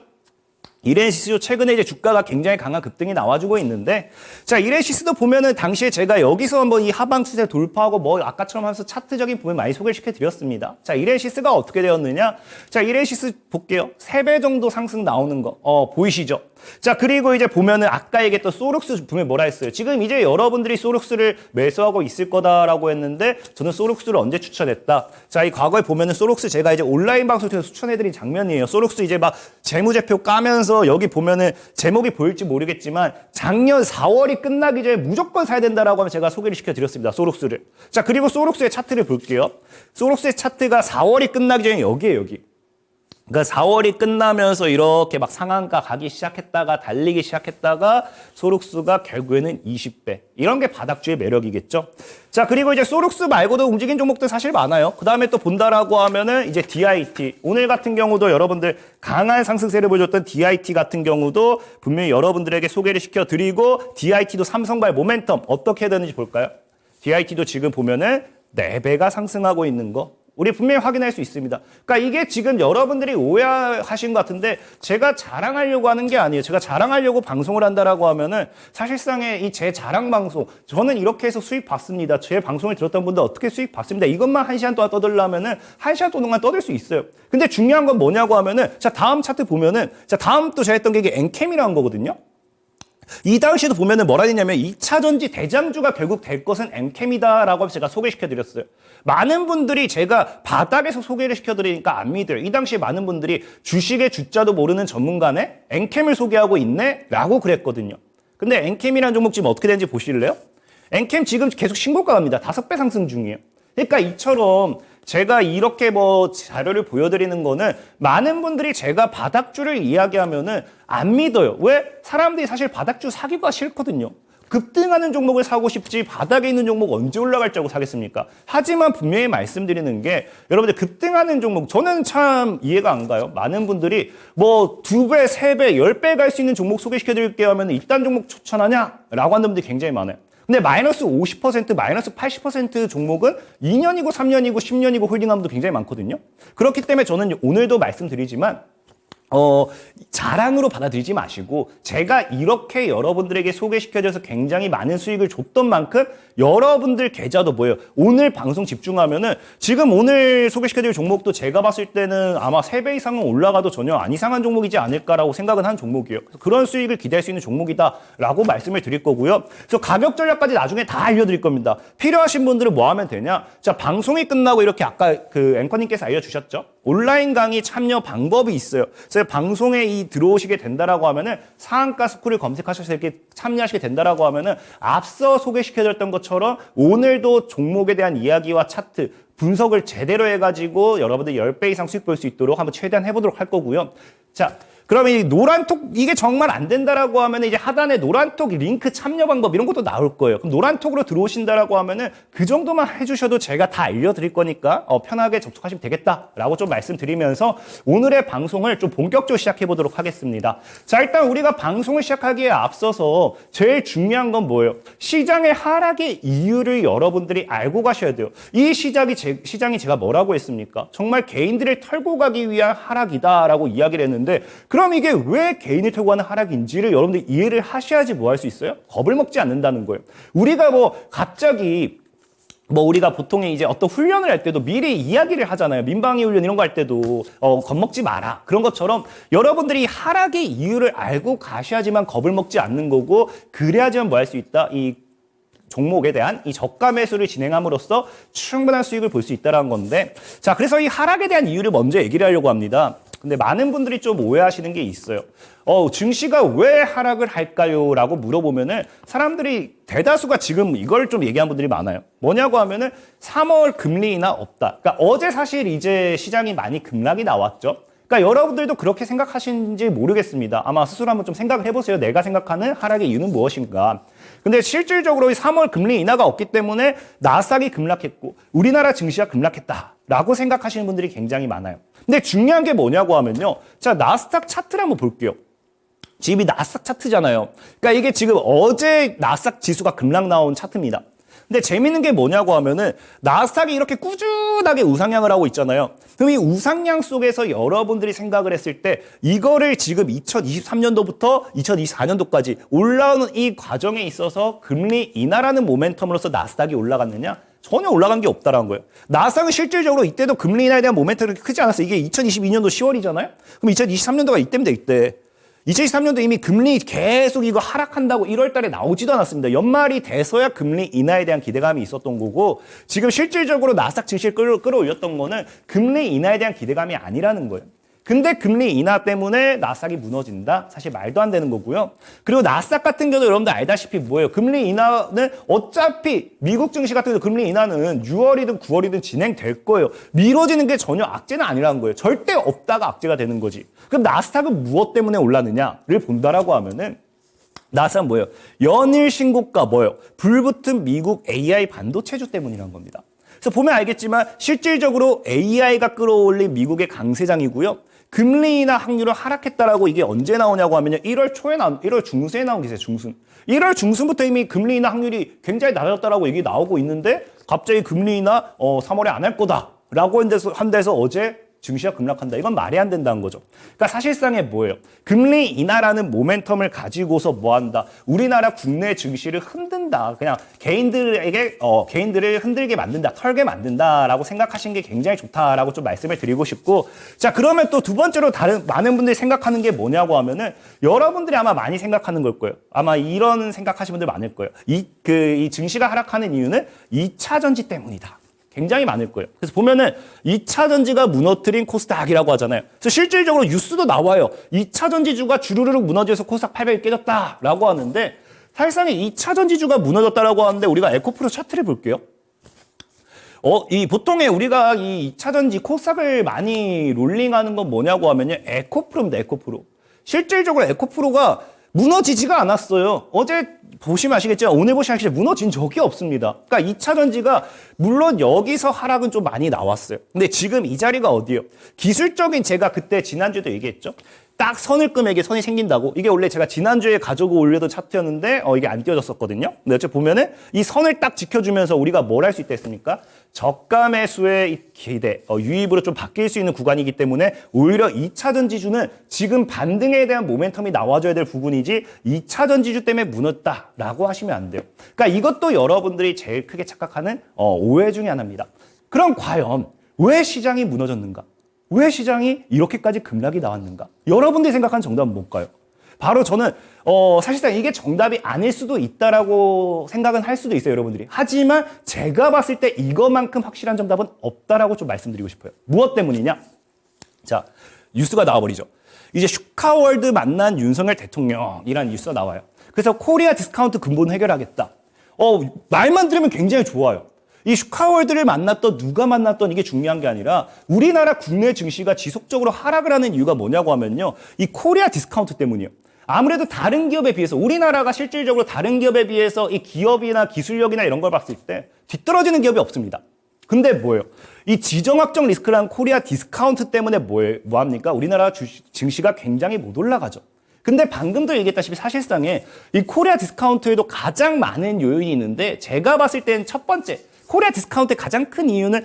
이렌시스도 최근에 이제 주가가 굉장히 강한 급등이 나와주고 있는데, 자, 이렌시스도 보면은 당시에 제가 여기서 한번 이 하방 추세 돌파하고 뭐 아까처럼 하면서 차트적인 부분 많이 소개를 시켜드렸습니다. 자, 이렌시스가 어떻게 되었느냐? 자, 이렌시스 볼게요. 3배 정도 상승 나오는 거, 보이시죠? 자, 그리고 이제 보면은 아까 얘기했던 소룩스 분명히 뭐라 했어요? 지금 이제 여러분들이 소룩스를 매수하고 있을 거다라고 했는데, 저는 소룩스를 언제 추천했다? 자, 이 과거에 보면은 소룩스 제가 이제 온라인 방송 통해서 추천해드린 장면이에요. 소룩스 이제 막 재무제표 까면서 여기 보면은 제목이 보일지 모르겠지만 작년 4월이 끝나기 전에 무조건 사야 된다라고 하면 제가 소개를 시켜드렸습니다. 소룩스를. 자, 그리고 소룩스의 차트를 볼게요. 소룩스의 차트가 4월이 끝나기 전에 여기에요, 여기. 그러니까 4월이 끝나면서 이렇게 막 상한가 가기 시작했다가 달리기 시작했다가 소룩스가 결국에는 20배. 이런 게 바닥주의 매력이겠죠. 자, 그리고 이제 소룩스 말고도 움직인 종목들 사실 많아요. 그 다음에 또 본다라고 하면은 이제 DIT. 오늘 같은 경우도 여러분들 강한 상승세를 보여줬던 DIT 같은 경우도 분명히 여러분들에게 소개를 시켜드리고, DIT도 삼성발 모멘텀 어떻게 해야 되는지 볼까요? DIT도 지금 보면은 4배가 상승하고 있는 거. 우리 분명히 확인할 수 있습니다. 그러니까 이게 지금 여러분들이 오해하신 것 같은데, 제가 자랑하려고 하는 게 아니에요. 제가 자랑하려고 방송을 한다라고 하면은 사실상의 이 제 자랑 방송, 저는 이렇게 해서 수익 봤습니다. 제 방송을 들었던 분들 어떻게 수익 봤습니다. 이것만 1시간 동안 떠들려면은 1시간 동안 떠들 수 있어요. 근데 중요한 건 뭐냐고 하면은, 자, 다음 차트 보면은, 자, 다음 또 제가 했던 게 이게 엔캠이라는 거거든요. 이 당시에도 보면은 뭐라 했냐면 2차 전지 대장주가 결국 될 것은 엔캠이다라고 제가 소개시켜드렸어요. 많은 분들이 제가 바닥에서 소개를 시켜드리니까 안 믿어요. 이 당시에 많은 분들이 주식의 주자도 모르는 전문가네? 엔캠을 소개하고 있네? 라고 그랬거든요. 근데 엔캠이라는 종목 지금 어떻게 되는지 보실래요? 엔캠 지금 계속 신고가 갑니다. 5배 상승 중이에요. 그러니까 이처럼 제가 이렇게 뭐 자료를 보여드리는 거는 많은 분들이 제가 바닥주를 이야기하면은 안 믿어요. 왜? 사람들이 사실 바닥주 사기가 싫거든요. 급등하는 종목을 사고 싶지 바닥에 있는 종목 언제 올라갈지 알고 사겠습니까? 하지만 분명히 말씀드리는 게, 여러분들 급등하는 종목, 저는 참 이해가 안 가요. 많은 분들이 뭐 2배, 3배, 10배 갈 수 있는 종목 소개시켜드릴게요 하면 이딴 종목 추천하냐? 라고 하는 분들이 굉장히 많아요. 근데 마이너스 50%, 마이너스 80% 종목은 2년이고 3년이고 10년이고 홀딩함도 굉장히 많거든요. 그렇기 때문에 저는 오늘도 말씀드리지만, 자랑으로 받아들이지 마시고, 제가 이렇게 여러분들에게 소개시켜줘서 굉장히 많은 수익을 줬던 만큼 여러분들 계좌도 뭐예요? 오늘 방송 집중하면은 지금 오늘 소개시켜드릴 종목도 제가 봤을 때는 아마 3배 이상은 올라가도 전혀 안 이상한 종목이지 않을까라고 생각은 한 종목이에요. 그래서 그런 수익을 기대할 수 있는 종목이다라고 말씀을 드릴 거고요. 그래서 가격 전략까지 나중에 다 알려드릴 겁니다. 필요하신 분들은 뭐 하면 되냐? 자, 방송이 끝나고 이렇게 아까 그 앵커님께서 알려주셨죠? 온라인 강의 참여 방법이 있어요. 그래서 방송에 들어오시게 된다라고 하면은 상한가 스쿨을 검색하셔서 이렇게 참여하시게 된다라고 하면은 앞서 소개시켜드렸던 것처럼 오늘도 종목에 대한 이야기와 차트, 분석을 제대로 해가지고 여러분들 10배 이상 수익 볼 수 있도록 한번 최대한 해보도록 할 거고요. 자, 그러면 이 노란톡 이게 정말 안 된다라고 하면 이제 하단에 노란톡 링크 참여 방법 이런 것도 나올 거예요. 그럼 노란톡으로 들어오신다라고 하면은 그 정도만 해주셔도 제가 다 알려드릴 거니까 편하게 접속하시면 되겠다라고 좀 말씀드리면서 오늘의 방송을 좀 본격적으로 시작해 보도록 하겠습니다. 자, 일단 우리가 방송을 시작하기에 앞서서 제일 중요한 건 뭐예요? 시장의 하락의 이유를 여러분들이 알고 가셔야 돼요. 이 시장이 제가 뭐라고 했습니까? 정말 개인들을 털고 가기 위한 하락이다라고 이야기를 했는데 그럼 이게 왜 개인이 털고 가는 하락인지를 여러분들이 이해를 하셔야지 뭐 할 수 있어요? 겁을 먹지 않는다는 거예요. 우리가 갑자기 우리가 보통 이제 어떤 훈련을 할 때도 미리 이야기를 하잖아요. 민방위 훈련 이런 거 할 때도 겁먹지 마라. 그런 것처럼 여러분들이 하락의 이유를 알고 가셔야지만 겁을 먹지 않는 거고 그래야지만 뭐 할 수 있다. 이 종목에 대한 이 저가 매수를 진행함으로써 충분한 수익을 볼 수 있다는 건데 자, 그래서 이 하락에 대한 이유를 먼저 얘기를 하려고 합니다. 근데 많은 분들이 좀 오해하시는 게 있어요. 증시가 왜 하락을 할까요? 라고 물어보면은 사람들이 대다수가 지금 이걸 좀 얘기한 분들이 많아요. 뭐냐고 하면은 3월 금리 인하 없다. 그러니까 어제 사실 이제 시장이 많이 급락이 나왔죠. 그러니까 여러분들도 그렇게 생각하시는지 모르겠습니다. 아마 스스로 한번 좀 생각을 해보세요. 내가 생각하는 하락의 이유는 무엇인가? 근데 실질적으로 3월 금리 인하가 없기 때문에 나스닥이 급락했고 우리나라 증시가 급락했다라고 생각하시는 분들이 굉장히 많아요. 근데 중요한 게 뭐냐고 하면요. 자, 나스닥 차트를 한번 볼게요. 지금 이 나스닥 차트잖아요. 그러니까 이게 지금 어제 나스닥 지수가 급락 나온 차트입니다. 근데 재밌는 게 뭐냐고 하면은 나스닥이 이렇게 꾸준하게 우상향을 하고 있잖아요. 그럼 이 우상향 속에서 여러분들이 생각을 했을 때 이거를 지금 2023년도부터 2024년도까지 올라오는 이 과정에 있어서 금리 인하라는 모멘텀으로서 나스닥이 올라갔느냐? 전혀 올라간 게 없다라는 거예요. 나스닥은 실질적으로 이때도 금리 인하에 대한 모멘텀이 그렇게 크지 않았어요. 이게 2022년도 10월이잖아요. 그럼 2023년도가 이때입니다. 이때. 2023년도 이미 금리 계속 이거 하락한다고 1월 달에 나오지도 않았습니다. 연말이 돼서야 금리 인하에 대한 기대감이 있었던 거고 지금 실질적으로 나스닥 증시를 끌어올렸던 거는 금리 인하에 대한 기대감이 아니라는 거예요. 근데 금리 인하 때문에 나스닥이 무너진다? 사실 말도 안 되는 거고요. 그리고 나스닥 같은 경우도 여러분들 알다시피 뭐예요? 금리 인하는 어차피 미국 증시 같은 경우 금리 인하는 6월이든 9월이든 진행될 거예요. 미뤄지는 게 전혀 악재는 아니라는 거예요. 절대 없다가 악재가 되는 거지. 그럼 나스닥은 무엇 때문에 올랐느냐를 본다라고 하면은 나스닥은 뭐예요? 연일 신고가 뭐예요? 불붙은 미국 AI 반도체주 때문이라는 겁니다. 그래서 보면 알겠지만 실질적으로 AI가 끌어올린 미국의 강세장이고요. 금리 인하 확률은 하락했다라고 이게 언제 나오냐고 하면요. 1월 중순에 나온 기세요, 중순. 1월 중순부터 이미 금리 인하 확률이 굉장히 낮았다라고 얘기 나오고 있는데 갑자기 금리 인하 3월에 안 할 거다라고 한 데서 어제 증시가 급락한다. 이건 말이 안 된다는 거죠. 그러니까 사실상에 뭐예요? 금리 인하라는 모멘텀을 가지고서 뭐 한다? 우리나라 국내 증시를 흔든다. 그냥 개인들을 흔들게 만든다. 털게 만든다라고 생각하시는 게 굉장히 좋다라고 좀 말씀을 드리고 싶고 자, 그러면 또 두 번째로 많은 분들이 생각하는 게 뭐냐고 하면은 여러분들이 아마 많이 생각하는 걸 거예요. 아마 이런 생각하시는 분들 많을 거예요. 이 증시가 하락하는 이유는 2차 전지 때문이다. 굉장히 많을 거예요. 그래서 보면은 2차 전지가 무너뜨린 코스닥이라고 하잖아요. 그래서 실질적으로 뉴스도 나와요. 2차 전지주가 주르륵 무너져서 코스닥 800이 깨졌다라고 하는데 사실상에 2차 전지주가 무너졌다라고 하는데 우리가 에코프로 차트를 볼게요. 보통에 우리가 이 2차 전지 코스닥을 많이 롤링하는 건 뭐냐고 하면요. 에코프로입니다. 에코프로. 실질적으로 에코프로가 무너지지가 않았어요. 어제 보시면 아시겠지만 오늘 보시면 아시겠지만 무너진 적이 없습니다. 그러니까 2차 전지가 물론 여기서 하락은 좀 많이 나왔어요. 근데 지금 이 자리가 어디예요? 기술적인 제가 그때 지난주에도 얘기했죠. 딱 선을 끄면 선이 생긴다고. 이게 원래 제가 지난주에 가지고 올려던 차트였는데 이게 안 띄워졌었거든요. 근데 어째 보면은 이 선을 딱 지켜주면서 우리가 뭘 할 수 있다 했습니까? 저가 매수의 기대, 유입으로 좀 바뀔 수 있는 구간이기 때문에 오히려 2차 전지주는 지금 반등에 대한 모멘텀이 나와줘야 될 부분이지 2차 전지주 때문에 무너졌다라고 하시면 안 돼요. 그러니까 이것도 여러분들이 제일 크게 착각하는 오해 중에 하나입니다. 그럼 과연 왜 시장이 무너졌는가? 왜 시장이 이렇게까지 급락이 나왔는가? 여러분들이 생각하는 정답은 뭘까요? 바로 저는 사실상 이게 정답이 아닐 수도 있다라고 생각은 할 수도 있어요, 여러분들이. 하지만 제가 봤을 때 이것만큼 확실한 정답은 없다라고 좀 말씀드리고 싶어요. 무엇 때문이냐? 자, 뉴스가 나와버리죠. 이제 슈카월드 만난 윤석열 대통령이라는 뉴스가 나와요. 그래서 코리아 디스카운트 근본 해결하겠다. 말만 들으면 굉장히 좋아요. 이 슈카월드를 만났던 누가 만났던 이게 중요한 게 아니라 우리나라 국내 증시가 지속적으로 하락을 하는 이유가 뭐냐고 하면요. 이 코리아 디스카운트 때문이에요. 아무래도 다른 기업에 비해서 우리나라가 실질적으로 다른 기업에 비해서 이 기업이나 기술력이나 이런 걸 봤을 때 뒤떨어지는 기업이 없습니다. 근데 뭐예요? 이 지정학적 리스크라는 코리아 디스카운트 때문에 뭐합니까? 우리나라 증시가 굉장히 못 올라가죠. 근데 방금도 얘기했다시피 사실상에 이 코리아 디스카운트에도 가장 많은 요인이 있는데 제가 봤을 때는 첫 번째 코리아 디스카운트의 가장 큰 이유는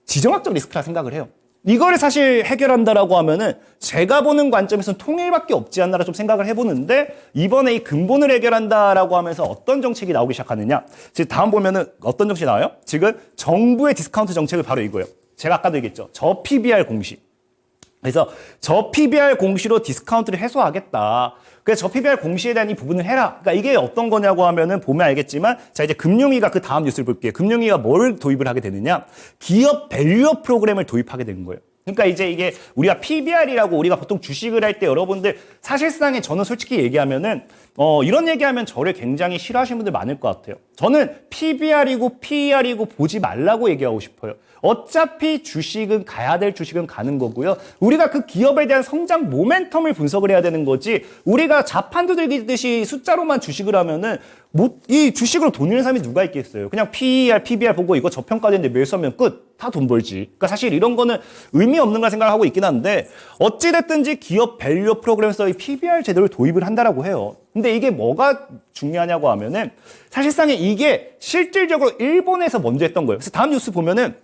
지정학적 리스크라 생각을 해요. 이거를 사실 해결한다라고 하면은 제가 보는 관점에서는 통일밖에 없지 않나라 좀 생각을 해보는데 이번에 이 근본을 해결한다라고 하면서 어떤 정책이 나오기 시작하느냐. 지금 다음 보면은 어떤 정책이 나와요? 지금 정부의 디스카운트 정책을 바로 이거예요. 제가 아까도 얘기했죠. 저 PBR 공시. 그래서 저 PBR 공시로 디스카운트를 해소하겠다. 그래서 저 PBR 공시에 대한 이 부분을 해라. 그러니까 이게 어떤 거냐고 하면은 보면 알겠지만 자 이제 금융위가 그 다음 뉴스를 볼게요. 금융위가 뭘 도입을 하게 되느냐? 기업 밸류업 프로그램을 도입하게 되는 거예요. 그러니까 이제 이게 우리가 PBR이라고 우리가 보통 주식을 할 때 여러분들 사실상에 저는 솔직히 얘기하면은 이런 얘기하면 저를 굉장히 싫어하시는 분들 많을 것 같아요. 저는 PBR이고 PER이고 보지 말라고 얘기하고 싶어요. 어차피 주식은 가야 될 주식은 가는 거고요. 우리가 그 기업에 대한 성장 모멘텀을 분석을 해야 되는 거지 우리가 자판도 들기듯이 숫자로만 주식을 하면은 이 주식으로 돈 잃는 사람이 누가 있겠어요. 그냥 PER, PBR 보고 이거 저평가됐는데 매수하면 끝. 다 돈 벌지. 그러니까 사실 이런 거는 의미 없는가 생각을 하고 있긴 한데 어찌됐든지 기업 밸류 프로그램에서 이 PBR 제도를 도입을 한다라고 해요. 근데 이게 뭐가 중요하냐고 하면은 사실상에 이게 실질적으로 일본에서 먼저 했던 거예요. 그래서 다음 뉴스 보면은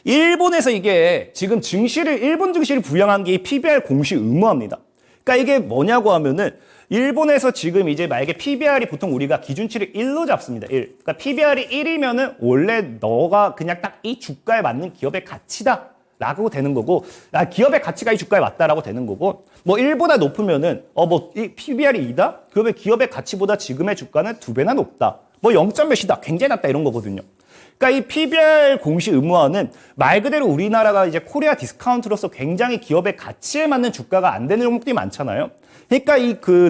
일본에서 이게 지금 일본 증시를 부양한 게 이 PBR 공시 의무화입니다. 그러니까 이게 뭐냐고 하면은 일본에서 지금 이제 만약에 PBR이 보통 우리가 기준치를 1로 잡습니다. 1. 그러니까 PBR이 1이면은 원래 너가 그냥 딱 이 주가에 맞는 기업의 가치다. 라고 되는 거고, 기업의 가치가 이 주가에 맞다라고 되는 거고, 뭐 1보다 높으면은, 이 PBR이 2다? 그러면 기업의 가치보다 지금의 주가는 2배나 높다. 뭐 0점 몇이다. 굉장히 낮다. 이런 거거든요. 그러니까 이 PBR 공시 의무화는 말 그대로 우리나라가 이제 코리아 디스카운트로서 굉장히 기업의 가치에 맞는 주가가 안 되는 종목들이 많잖아요. 그러니까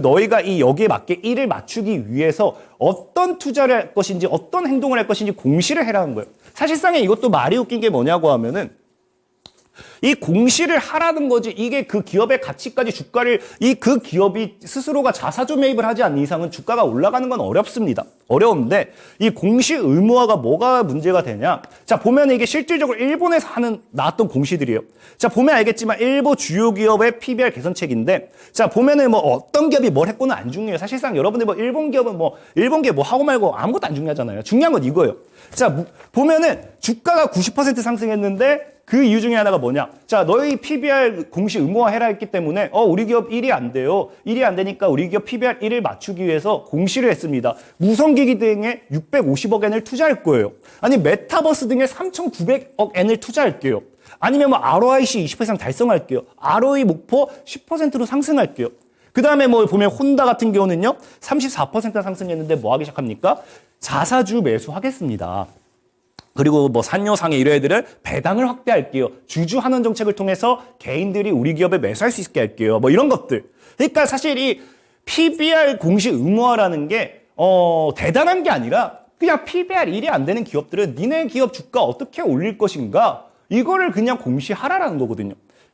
너희가 여기에 맞게 1을 맞추기 위해서 어떤 투자를 할 것인지 어떤 행동을 할 것인지 공시를 해라는 거예요. 사실상에 이것도 말이 웃긴 게 뭐냐고 하면은 이 공시를 하라는 거지 이게 그 기업의 가치까지 주가를 그 기업이 스스로가 자사주 매입을 하지 않는 이상은 주가가 올라가는 건 어렵습니다. 어려운데 이 공시 의무화가 뭐가 문제가 되냐? 자 보면 이게 실질적으로 일본에서 나왔던 공시들이에요. 자 보면 알겠지만 일본 주요 기업의 PBR 개선책인데 자 보면은 뭐 어떤 기업이 뭘 했고는 안 중요해요. 사실상 여러분들 뭐 일본 기업은 일본 기업 뭐 하고 말고 아무것도 안 중요하잖아요. 중요한 건 이거예요. 자 보면은 주가가 90% 상승했는데 그 이유 중에 하나가 뭐냐? 자, 너희 PBR 공시 의무화 해라 했기 때문에 우리 기업 1이 안 돼요. 1이 안 되니까 우리 기업 PBR 1을 맞추기 위해서 공시를 했습니다. 무성기기 등에 650억 엔을 투자할 거예요. 아니 메타버스 등에 3,900억 엔을 투자할게요. 아니면 ROIC 20% 이상 달성할게요. ROE 목표 10%로 상승할게요. 그 다음에 보면 혼다 같은 경우는요. 34% 상승했는데 뭐 하기 시작합니까? 자사주 매수하겠습니다. 그리고 산요상해 이런 애들을 배당을 확대할게요. 주주 환원 정책을 통해서 개인들이 우리 기업에 매수할 수 있게 할게요. 이런 것들. 그러니까 사실 이 PBR 공시 의무화라는 게 대단한 게 아니라 그냥 PBR 1이 안 되는 기업들은 니네 기업 주가 어떻게 올릴 것인가 이거를 그냥 공시하라라는 거거든요.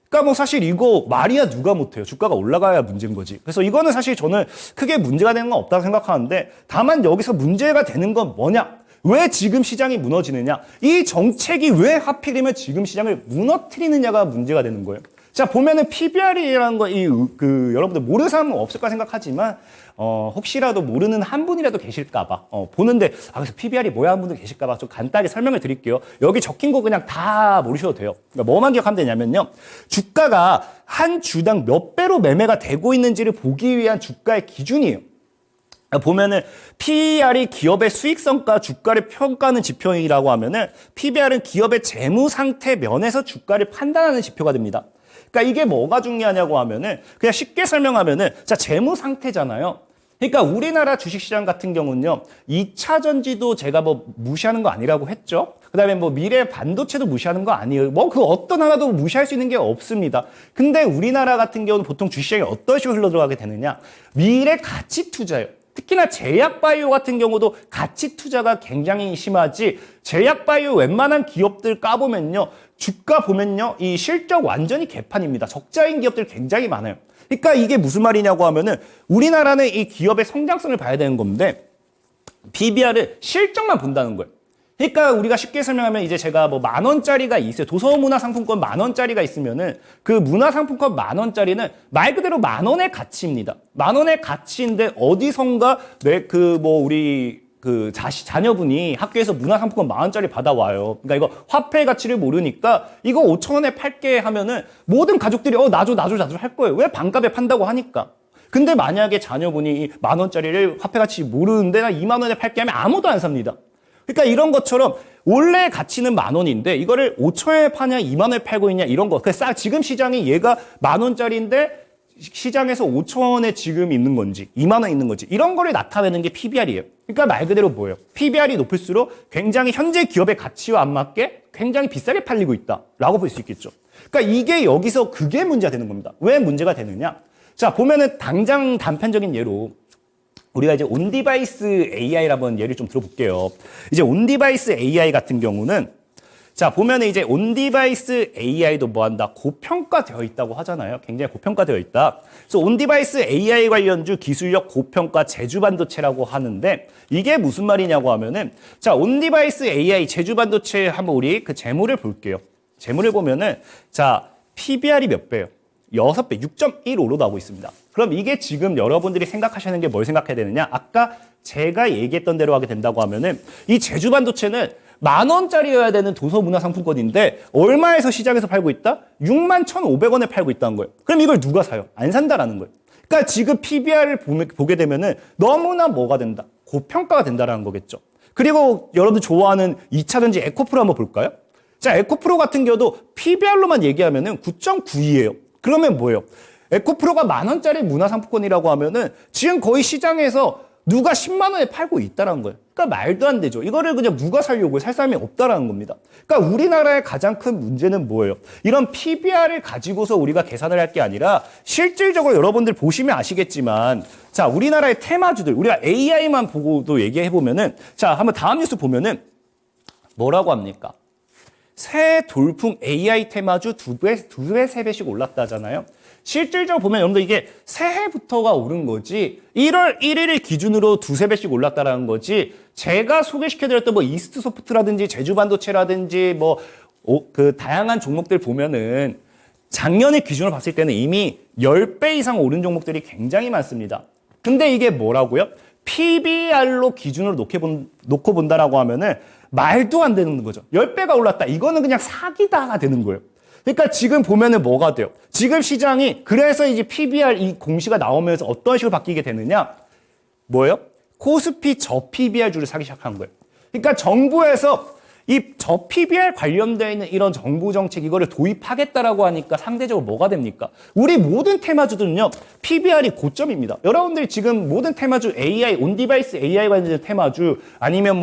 그러니까 사실 이거 말이야 누가 못해요. 주가가 올라가야 문제인 거지. 그래서 이거는 사실 저는 크게 문제가 되는 건 없다고 생각하는데 다만 여기서 문제가 되는 건 뭐냐? 왜 지금 시장이 무너지느냐? 이 정책이 왜 하필이면 지금 시장을 무너뜨리느냐가 문제가 되는 거예요. 자, 보면은 PBR이라는 거, 여러분들 모르는 사람은 없을까 생각하지만, 혹시라도 모르는 한 분이라도 계실까봐, 보는데, 그래서 PBR이 뭐야 한 분도 계실까봐 좀 간단하게 설명을 드릴게요. 여기 적힌 거 그냥 다 모르셔도 돼요. 그러니까 뭐만 기억하면 되냐면요. 주가가 한 주당 몇 배로 매매가 되고 있는지를 보기 위한 주가의 기준이에요. 보면은 PER이 기업의 수익성과 주가를 평가하는 지표이라고 하면은 PBR은 기업의 재무 상태 면에서 주가를 판단하는 지표가 됩니다. 그러니까 이게 뭐가 중요하냐고 하면은 그냥 쉽게 설명하면은 자 재무 상태잖아요. 그러니까 우리나라 주식시장 같은 경우는요. 2차 전지도 제가 무시하는 거 아니라고 했죠. 그다음에 미래 반도체도 무시하는 거 아니에요. 그 어떤 하나도 무시할 수 있는 게 없습니다. 근데 우리나라 같은 경우는 보통 주식시장이 어떤 식으로 흘러들어가게 되느냐? 미래 가치 투자예요. 특히나 제약바이오 같은 경우도 가치 투자가 굉장히 심하지 제약바이오 웬만한 기업들 까보면요. 주가 보면요. 이 실적 완전히 개판입니다. 적자인 기업들 굉장히 많아요. 그러니까 이게 무슨 말이냐고 하면은 우리나라는 이 기업의 성장성을 봐야 되는 건데 PBR을 실적만 본다는 거예요. 그러니까 우리가 쉽게 설명하면 이제 제가 뭐 10,000원짜리가 있어요. 도서문화상품권 10,000원짜리가 있으면은 그 문화상품권 10,000원짜리는 말 그대로 10,000원의 가치입니다. 10,000원의 가치인데 어디선가 우리 자녀분이 학교에서 문화상품권 10,000원짜리 받아와요. 그러니까 이거 화폐 가치를 모르니까 이거 5,000원에 팔게 하면은 모든 가족들이 나줘 할 거예요. 왜 반값에 판다고 하니까. 근데 만약에 자녀분이 이 10,000원짜리를 화폐 가치 모르는데 나 20,000원에 팔게 하면 아무도 안 삽니다. 그러니까 이런 것처럼 원래 가치는 10,000원인데 이거를 5,000원에 파냐 20,000원에 팔고 있냐 이런 거. 지금 시장이 얘가 10,000원짜리인데 시장에서 5,000원에 지금 있는 건지 20,000원 있는 건지 이런 거를 나타내는 게 PBR이에요. 그러니까 말 그대로 뭐예요? PBR이 높을수록 굉장히 현재 기업의 가치와 안 맞게 굉장히 비싸게 팔리고 있다라고 볼 수 있겠죠. 그러니까 이게 여기서 그게 문제가 되는 겁니다. 왜 문제가 되느냐? 자, 보면은 당장 단편적인 예로 우리가 이제 온디바이스 AI를 한번 예를 좀 들어볼게요. 이제 온디바이스 AI 같은 경우는 자, 보면은 이제 온디바이스 AI도 뭐 한다? 고평가되어 있다고 하잖아요. 굉장히 고평가되어 있다. 그래서 온디바이스 AI 관련주 기술력 고평가 제주반도체라고 하는데 이게 무슨 말이냐고 하면은 자, 온디바이스 AI 제주반도체 한번 우리 그 재물을 볼게요. 재물을 보면은 자, PBR이 몇 배예요? 6배, 6.15로 나오고 있습니다. 그럼 이게 지금 여러분들이 생각하시는 게 뭘 생각해야 되느냐? 아까 제가 얘기했던 대로 하게 된다고 하면은 이 제주반도체는 10,000원짜리여야 되는 도서문화상품권인데 얼마에서 시장에서 팔고 있다? 61,500원에 팔고 있다는 거예요. 그럼 이걸 누가 사요? 안 산다라는 거예요. 그러니까 지금 PBR을 보게 되면은 너무나 뭐가 된다? 고평가가 된다라는 거겠죠. 그리고 여러분들 좋아하는 2차전지 에코프로 한번 볼까요? 자, 에코프로 같은 경우도 PBR로만 얘기하면은 9.92예요. 그러면 뭐예요? 에코프로가 10,000원짜리 문화상품권이라고 하면은 지금 거의 시장에서 누가 10만 원에 팔고 있다는 거예요. 그러니까 말도 안 되죠. 이거를 그냥 누가 살려고 살 사람이 없다라는 겁니다. 그러니까 우리나라의 가장 큰 문제는 뭐예요? 이런 PBR을 가지고서 우리가 계산을 할 게 아니라 실질적으로 여러분들 보시면 아시겠지만 자, 우리나라의 테마주들 우리가 AI만 보고도 얘기해 보면은 자, 한번 다음 뉴스 보면은 뭐라고 합니까? 새 돌풍 AI 테마주 2배, 3배씩 올랐다잖아요. 실질적으로 보면 여러분들 이게 새해부터가 오른 거지 1월 1일을 기준으로 2~3배씩 올랐다라는 거지 제가 소개시켜드렸던 뭐 이스트소프트라든지 제주반도체라든지 그 다양한 종목들 보면은 작년의 기준으로 봤을 때는 이미 10배 이상 오른 종목들이 굉장히 많습니다. 근데 이게 뭐라고요? PBR로 기준으로 놓고 본다라고 하면은 말도 안 되는 거죠. 10배가 올랐다. 이거는 그냥 사기다가 되는 거예요. 그러니까 지금 보면은 뭐가 돼요? 지금 시장이 그래서 이제 PBR 이 공시가 나오면서 어떤 식으로 바뀌게 되느냐? 뭐예요? 코스피 저 PBR주를 사기 시작한 거예요. 그러니까 정부에서 이 저 PBR 관련되어 있는 이런 정부 정책 이거를 도입하겠다라고 하니까 상대적으로 뭐가 됩니까? 우리 모든 테마주들은요. PBR이 고점입니다. 여러분들이 지금 모든 테마주 AI, 온디바이스 AI 관련된 테마주 아니면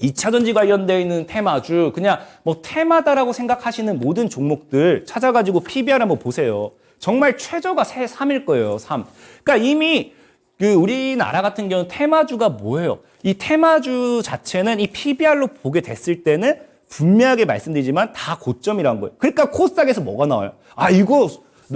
2차전지 관련되어 있는 테마주 그냥 테마다라고 생각하시는 모든 종목들 찾아가지고 PBR 한번 보세요. 정말 최저가 3일 거예요. 3. 그러니까 이미 우리나라 같은 경우는 테마주가 뭐예요? 이 테마주 자체는 이 PBR로 보게 됐을 때는 분명하게 말씀드리지만 다 고점이란 거예요. 그러니까 코스닥에서 뭐가 나와요? 이거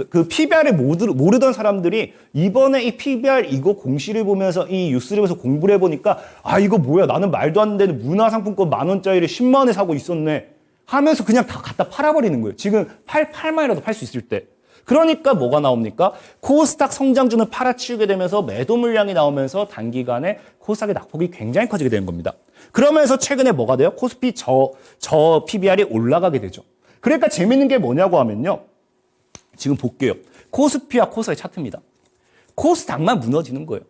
그 PBR을 모르던 사람들이 이번에 이 PBR 이거 공시를 보면서 이 뉴스를 보면서 공부를 해보니까 이거 뭐야 나는 말도 안 되는 문화상품권 10,000원짜리를 10만 원에 사고 있었네 하면서 그냥 다 갖다 팔아버리는 거예요. 지금 8만이라도 팔 수 있을 때. 그러니까 뭐가 나옵니까? 코스닥 성장주는 팔아치우게 되면서 매도 물량이 나오면서 단기간에 코스닥의 낙폭이 굉장히 커지게 되는 겁니다. 그러면서 최근에 뭐가 돼요? 코스피 저 PBR이 올라가게 되죠. 그러니까 재밌는 게 뭐냐고 하면요. 지금 볼게요. 코스피와 코스닥의 차트입니다. 코스닥만 무너지는 거예요.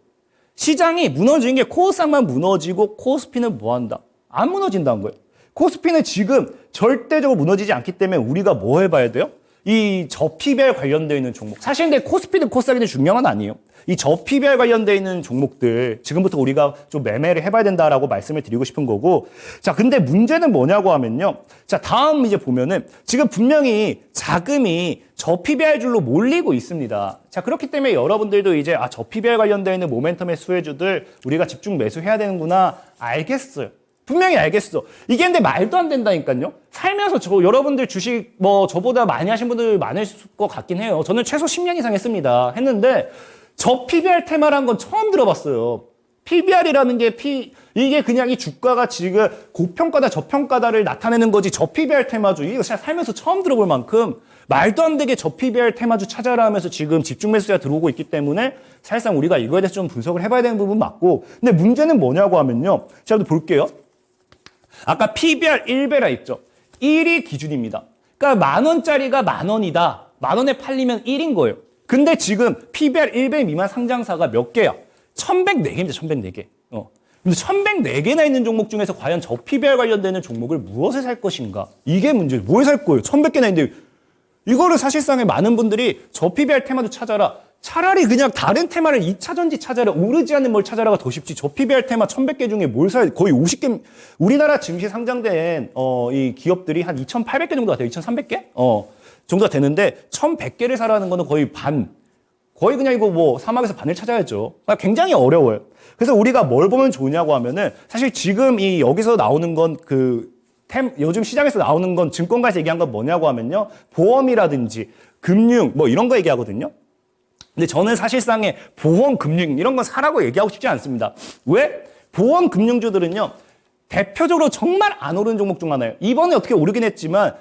시장이 무너지는 게 코스닥만 무너지고 코스피는 뭐 한다? 안 무너진다는 거예요. 코스피는 지금 절대적으로 무너지지 않기 때문에 우리가 뭐 해봐야 돼요? 이 저PBR 관련되어 있는 종목. 사실 근데 코스피든 코스닥이든 중요한 건 아니에요. 이 저PBR 관련되어 있는 종목들 지금부터 우리가 좀 매매를 해봐야 된다라고 말씀을 드리고 싶은 거고. 자, 근데 문제는 뭐냐고 하면요. 자, 다음 이제 보면은 지금 분명히 자금이 저PBR 줄로 몰리고 있습니다. 자, 그렇기 때문에 여러분들도 이제 저PBR 관련되어 있는 모멘텀의 수혜주들 우리가 집중 매수해야 되는구나 알겠어요. 분명히 알겠어. 이게 근데 말도 안 된다니까요. 살면서 여러분들 주식 저보다 많이 하신 분들 많을 것 같긴 해요. 저는 최소 10년 이상 했는데 저 PBR 테마란 건 처음 들어봤어요. PBR이라는 게 이게 그냥 이 주가가 지금 고평가다 저평가다를 나타내는 거지. 저 PBR 테마주 이거 진짜 살면서 처음 들어볼 만큼 말도 안 되게 저 PBR 테마주 찾아라 하면서 지금 집중 매수가 들어오고 있기 때문에 사실상 우리가 이거에 대해서 좀 분석을 해봐야 되는 부분 맞고. 근데 문제는 뭐냐고 하면요. 제가 또 볼게요. 아까 PBR 1배라 했죠. 1이 기준입니다. 그러니까 10,000원짜리가 10,000원이다. 10,000원에 팔리면 1인 거예요. 근데 지금 PBR 1배 미만 상장사가 몇 개야? 1,104개입니다. 1,104개. 근데 1,104개나 있는 종목 중에서 과연 저 PBR 관련되는 종목을 무엇을 살 것인가? 이게 문제예요. 뭘 살 거예요? 1,100개나 있는데 이거를 사실상에 많은 분들이 저 PBR 테마도 찾아라. 차라리 그냥 다른 테마를 2차전지 찾아라. 오르지 않는 뭘 찾아라가 더 쉽지. 저 PBR 테마 1,100개 중에 뭘 사야 돼? 거의 50개, 우리나라 증시에 상장된 이 기업들이 한 2,800개 정도가 돼요. 2,300개? 정도가 되는데 1,100개를 사라는 거는 거의 반. 거의 그냥 이거 사막에서 반을 찾아야죠. 그러니까 굉장히 어려워요. 그래서 우리가 뭘 보면 좋으냐고 하면은 사실 지금 이 여기서 나오는 건 요즘 시장에서 나오는 건 증권가에서 얘기한 건 뭐냐고 하면요. 보험이라든지 금융 이런 거 얘기하거든요. 근데 저는 사실상의 보험, 금융 이런 건 사라고 얘기하고 싶지 않습니다. 왜? 보험, 금융주들은요. 대표적으로 정말 안 오르는 종목 중 하나예요. 이번에 어떻게 오르긴 했지만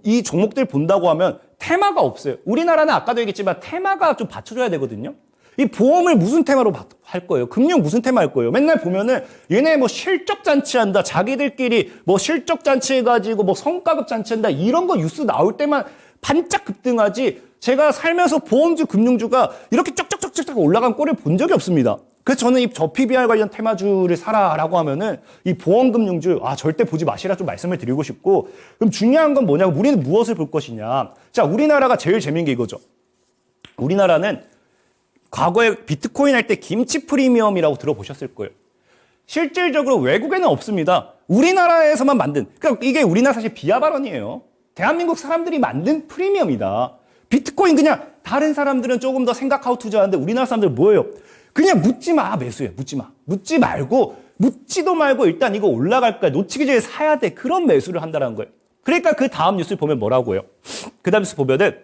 이 종목들 본다고 하면 테마가 없어요. 우리나라는 아까도 얘기했지만 테마가 좀 받쳐줘야 되거든요. 이 보험을 무슨 테마로 할 거예요? 금융 무슨 테마 할 거예요? 맨날 보면은 얘네 실적 잔치한다. 자기들끼리 실적 잔치 해가지고 성과급 잔치한다. 이런 거 뉴스 나올 때만 반짝 급등하지. 제가 살면서 보험주, 금융주가 이렇게 쩍쩍쩍쩍 올라간 꼴을 본 적이 없습니다. 그래서 저는 저 PBR 관련 테마주를 사라라고 하면은 이 보험, 금융주 절대 보지 마시라 좀 말씀을 드리고 싶고. 그럼 중요한 건 뭐냐고, 우리는 무엇을 볼 것이냐. 자, 우리나라가 제일 재밌는 게 이거죠. 우리나라는 과거에 비트코인 할 때 김치 프리미엄이라고 들어보셨을 거예요. 실질적으로 외국에는 없습니다. 우리나라에서만 만든, 그러니까 이게 우리나라 사실 비하 발언이에요. 대한민국 사람들이 만든 프리미엄이다. 비트코인 그냥 다른 사람들은 조금 더 생각하고 투자하는데 우리나라 사람들 뭐예요? 그냥 묻지 마, 매수해. 묻지 마. 묻지도 말고 일단 이거 올라갈 거야. 놓치기 전에 사야 돼. 그런 매수를 한다는 거예요. 그러니까 그 다음 뉴스를 보면 뭐라고 해요? 그 다음 뉴스 보면은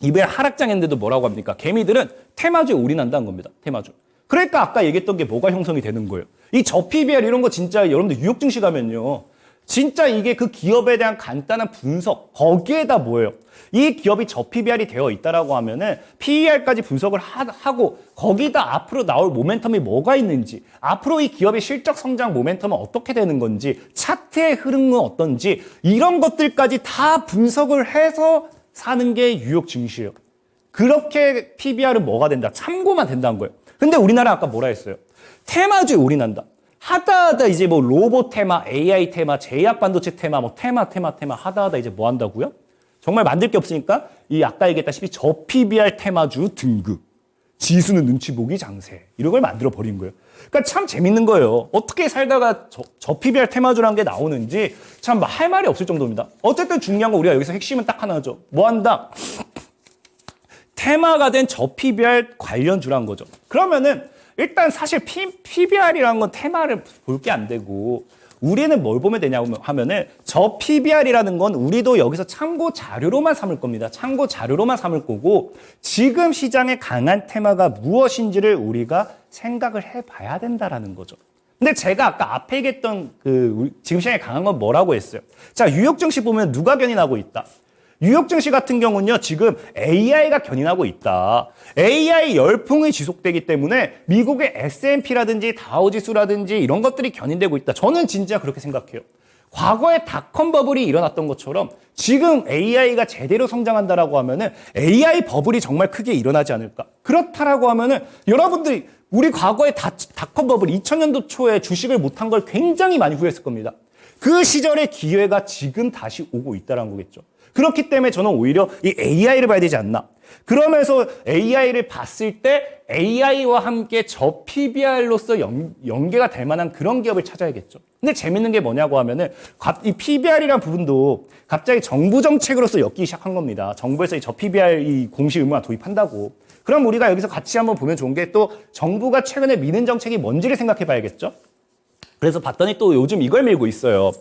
이번에 하락장했는데도 뭐라고 합니까? 개미들은 테마주에 올인한다는 겁니다. 테마주. 그러니까 아까 얘기했던 게 뭐가 형성이 되는 거예요? 이 저 PBR 이런 거 진짜 여러분들 뉴욕 증시 가면요. 진짜 이게 그 기업에 대한 간단한 분석, 거기에다 뭐예요? 이 기업이 저 PBR이 되어 있다라고 하면은 PER까지 분석을 하고 거기다 앞으로 나올 모멘텀이 뭐가 있는지, 앞으로 이 기업의 실적 성장 모멘텀은 어떻게 되는 건지, 차트의 흐름은 어떤지 이런 것들까지 다 분석을 해서 사는 게 뉴욕 증시예요. 그렇게 PBR은 뭐가 된다? 참고만 된다는 거예요. 근데 우리나라 아까 뭐라 했어요? 테마주에 올인한다. 하다 이제 로봇 테마, AI 테마, 제약 반도체 테마, 테마 하다 이제 뭐 한다고요? 정말 만들 게 없으니까 이 아까 얘기했다시피 저 PBR 테마주 등급, 지수는 눈치 보기 장세 이런 걸 만들어 버린 거예요. 그러니까 참 재밌는 거예요. 어떻게 살다가 저 PBR 테마주라는 게 나오는지 참 할 말이 없을 정도입니다. 어쨌든 중요한 건 우리가 여기서 핵심은 딱 하나죠. 뭐 한다? 테마가 된 저 PBR 관련주라는 거죠. 그러면은 일단 사실 PBR이라는 건 테마를 볼 게 안 되고 우리는 뭘 보면 되냐고 하면은 저 PBR이라는 건 우리도 여기서 참고 자료로만 삼을 겁니다. 참고 자료로만 삼을 거고 지금 시장의 강한 테마가 무엇인지를 우리가 생각을 해봐야 된다라는 거죠. 근데 제가 아까 앞에 얘기했던 지금 시장에 강한 건 뭐라고 했어요? 자, 뉴욕 증시 보면 누가 견인하고 있다? 뉴욕 증시 같은 경우는요, 지금 AI가 견인하고 있다. AI 열풍이 지속되기 때문에 미국의 S&P라든지 다우지수라든지 이런 것들이 견인되고 있다. 저는 진짜 그렇게 생각해요. 과거에 닷컴 버블이 일어났던 것처럼 지금 AI가 제대로 성장한다라고 하면은 AI 버블이 정말 크게 일어나지 않을까. 그렇다라고 하면은 여러분들이 우리 과거에 닷컴 버블 2000년도 초에 주식을 못한 걸 굉장히 많이 후회했을 겁니다. 그 시절의 기회가 지금 다시 오고 있다는 거겠죠. 그렇기 때문에 저는 오히려 이 AI를 봐야 되지 않나. 그러면서 AI를 봤을 때 AI와 함께 저 PBR로서 연계가 될 만한 그런 기업을 찾아야겠죠. 근데 재밌는 게 뭐냐고 하면은 이 PBR이란 부분도 갑자기 정부 정책으로서 엮이기 시작한 겁니다. 정부에서 저 PBR 이 공시 의무화 도입한다고. 그럼 우리가 여기서 같이 한번 보면 좋은 게 또 정부가 최근에 미는 정책이 뭔지를 생각해 봐야겠죠. 그래서 봤더니 또 요즘 이걸 밀고 있어요.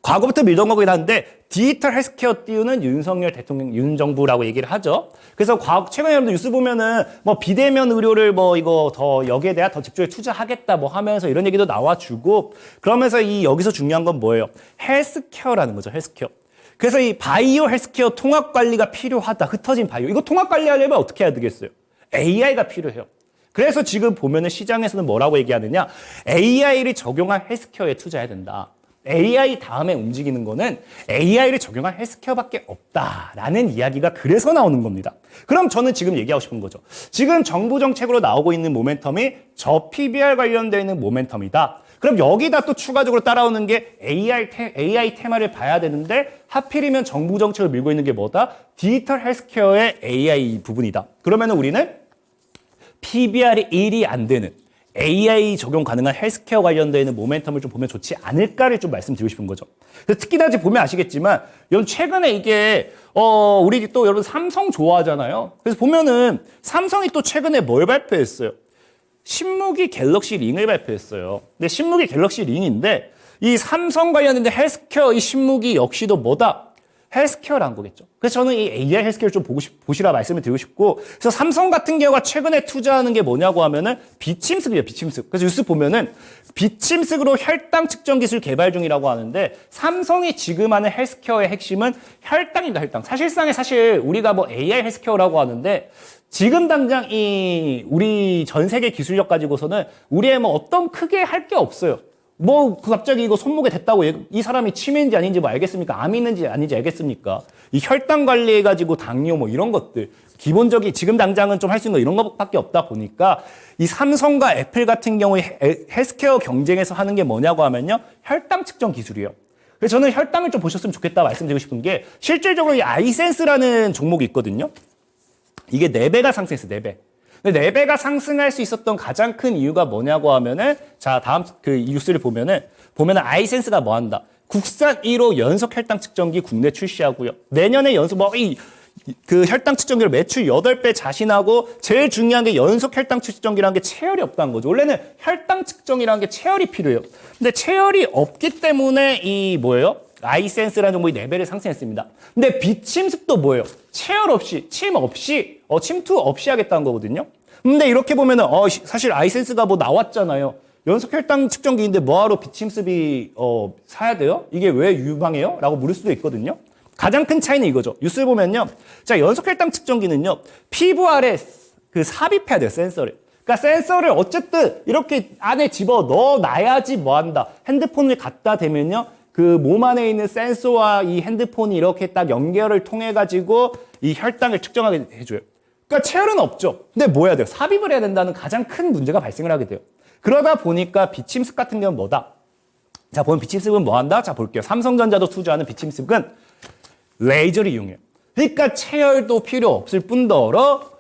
과거부터 밀던 거긴 한데 디지털 헬스케어 띄우는 윤석열 대통령, 윤 정부라고 얘기를 하죠. 그래서 최근에 여러분들 뉴스 보면은 뭐 비대면 의료를 뭐 이거 더 여기에 대한 더 집중해 투자하겠다 뭐 하면서 이런 얘기도 나와주고 그러면서 여기서 중요한 건 뭐예요? 헬스케어라는 거죠. 헬스케어. 그래서 이 바이오 헬스케어 통합 관리가 필요하다. 흩어진 바이오. 이거 통합 관리하려면 어떻게 해야 되겠어요? AI가 필요해요. 그래서 지금 보면은 시장에서는 뭐라고 얘기하느냐? AI를 적용한 헬스케어에 투자해야 된다. AI 다음에 움직이는 거는 AI를 적용한 헬스케어밖에 없다라는 이야기가 그래서 나오는 겁니다. 그럼 저는 지금 얘기하고 싶은 거죠. 지금 정부 정책으로 나오고 있는 모멘텀이 저 PBR 관련되어 있는 모멘텀이다. 그럼 여기다 또 추가적으로 따라오는 게 AI 테마를 봐야 되는데 하필이면 정부 정책을 밀고 있는 게 뭐다? 디지털 헬스케어의 AI 부분이다. 그러면 우리는 PBR이 1이 안 되는 AI 적용 가능한 헬스케어 관련되어 있는 모멘텀을 좀 보면 좋지 않을까를 좀 말씀드리고 싶은 거죠. 그래서 특히나 지금 보면 아시겠지만, 여러분 최근에 이게, 우리 또 여러분 삼성 좋아하잖아요. 그래서 보면은 삼성이 또 최근에 뭘 발표했어요? 신무기 갤럭시 링을 발표했어요. 근데 신무기 갤럭시 링인데, 이 삼성 관련된 헬스케어 이 신무기 역시도 뭐다? 헬스케어라는 거겠죠. 그래서 저는 이 AI 헬스케어를 좀 보시라 말씀을 드리고 싶고, 그래서 삼성 같은 경우가 최근에 투자하는 게 뭐냐고 하면은 비침습이에요, 비침습. 그래서 뉴스 보면은 비침습으로 혈당 측정 기술 개발 중이라고 하는데, 삼성이 지금 하는 헬스케어의 핵심은 혈당입니다, 혈당. 사실 우리가 뭐 AI 헬스케어라고 하는데, 지금 당장 우리 전 세계 기술력 가지고서는 우리의 뭐 어떤 크게 할 게 없어요. 뭐 갑자기 이거 손목에 댔다고 이 사람이 치매인지 아닌지 뭐 알겠습니까? 암이 있는지 아닌지 알겠습니까? 이 혈당 관리해가지고 당뇨 뭐 이런 것들 기본적인 지금 당장은 좀 할 수 있는 거 이런 것밖에 없다 보니까 이 삼성과 애플 같은 경우에 헬스케어 경쟁에서 하는 게 뭐냐고 하면요 혈당 측정 기술이에요. 그래서 저는 혈당을 좀 보셨으면 좋겠다 말씀드리고 싶은 게 실질적으로 이 아이센스라는 종목이 있거든요. 이게 4배가 상승했어요. 4배. 근데 4배가 상승할 수 있었던 가장 큰 이유가 뭐냐고 하면은 자 다음 그 뉴스를 보면은 아이센스가 뭐 한다. 국산 1호 연속 혈당 측정기 국내 출시하고요. 내년에 연속 그 혈당 측정기를 매출 8배 자신하고 제일 중요한 게 연속 혈당 측정기라는 게 체열이 없다는 거죠. 원래는 혈당 측정이라는 게 체열이 필요해요. 근데 체열이 없기 때문에 아이센스라는 종목이 4배를 상승했습니다. 근데 비침습도 뭐예요? 체열 없이, 침투 없이 하겠다는 거거든요. 근데 이렇게 보면은, 사실 아이센스가 뭐 나왔잖아요. 연속 혈당 측정기인데 뭐하러 비침습이, 사야 돼요? 이게 왜 유망해요? 라고 물을 수도 있거든요. 가장 큰 차이는 이거죠. 뉴스를 보면요. 자, 연속 혈당 측정기는요, 피부 아래 삽입해야 돼요, 센서를. 그러니까 센서를 어쨌든 이렇게 안에 집어 넣어 놔야지 뭐 한다. 핸드폰을 갖다 대면요. 그 몸 안에 있는 센서와 이 핸드폰이 이렇게 딱 연결을 통해 가지고 이 혈당을 측정하게 해줘요. 그러니까 체열은 없죠. 근데 뭐 해야 돼요? 삽입을 해야 된다는 가장 큰 문제가 발생을 하게 돼요. 그러다 보니까 비침습 같은 경우는 뭐다? 자, 보면 비침습은 뭐 한다? 자, 볼게요. 삼성전자도 투자하는 비침습은 레이저를 이용해요. 그러니까 체열도 필요 없을 뿐더러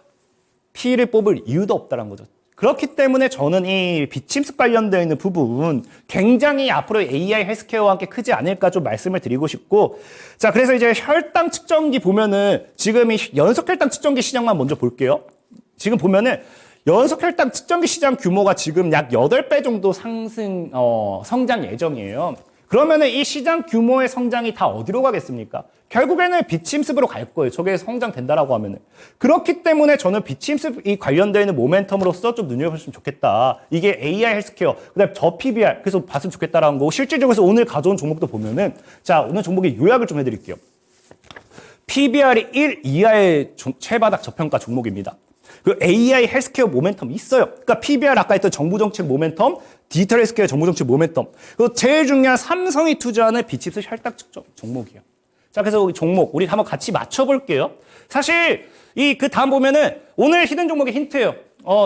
피를 뽑을 이유도 없다는 거죠. 그렇기 때문에 저는 이 비침습 관련되어 있는 부분 굉장히 앞으로 AI 헬스케어와 함께 크지 않을까 좀 말씀을 드리고 싶고 자 그래서 이제 혈당 측정기 보면은 지금 이 연속 혈당 측정기 시장만 먼저 볼게요. 지금 보면은 연속 혈당 측정기 시장 규모가 지금 약 8배 정도 성장 예정이에요. 그러면은 이 시장 규모의 성장이 다 어디로 가겠습니까? 결국에는 비침습으로 갈 거예요. 저게 성장된다라고 하면은. 그렇기 때문에 저는 비침습이 관련되어 있는 모멘텀으로서 좀 눈여겨보시면 좋겠다. 이게 AI 헬스케어, 그 다음에 저 PBR, 그래서 봤으면 좋겠다라는 거고, 실질적으로 오늘 가져온 종목도 보면은, 자, 오늘 종목의 요약을 좀 해드릴게요. PBR이 1 이하의 최바닥 저평가 종목입니다. 그 AI 헬스케어 모멘텀 있어요. 그러니까 PBR 아까 했던 정부 정책 모멘텀, 디지털 헬스케어 정부 정책 모멘텀. 그리고 제일 중요한 삼성이 투자하는 비칩스 혈당 측정 종목이에요. 자, 그래서 우리 종목 우리 한번 같이 맞춰볼게요. 사실 그 다음 보면은 오늘 히든 종목의 힌트예요.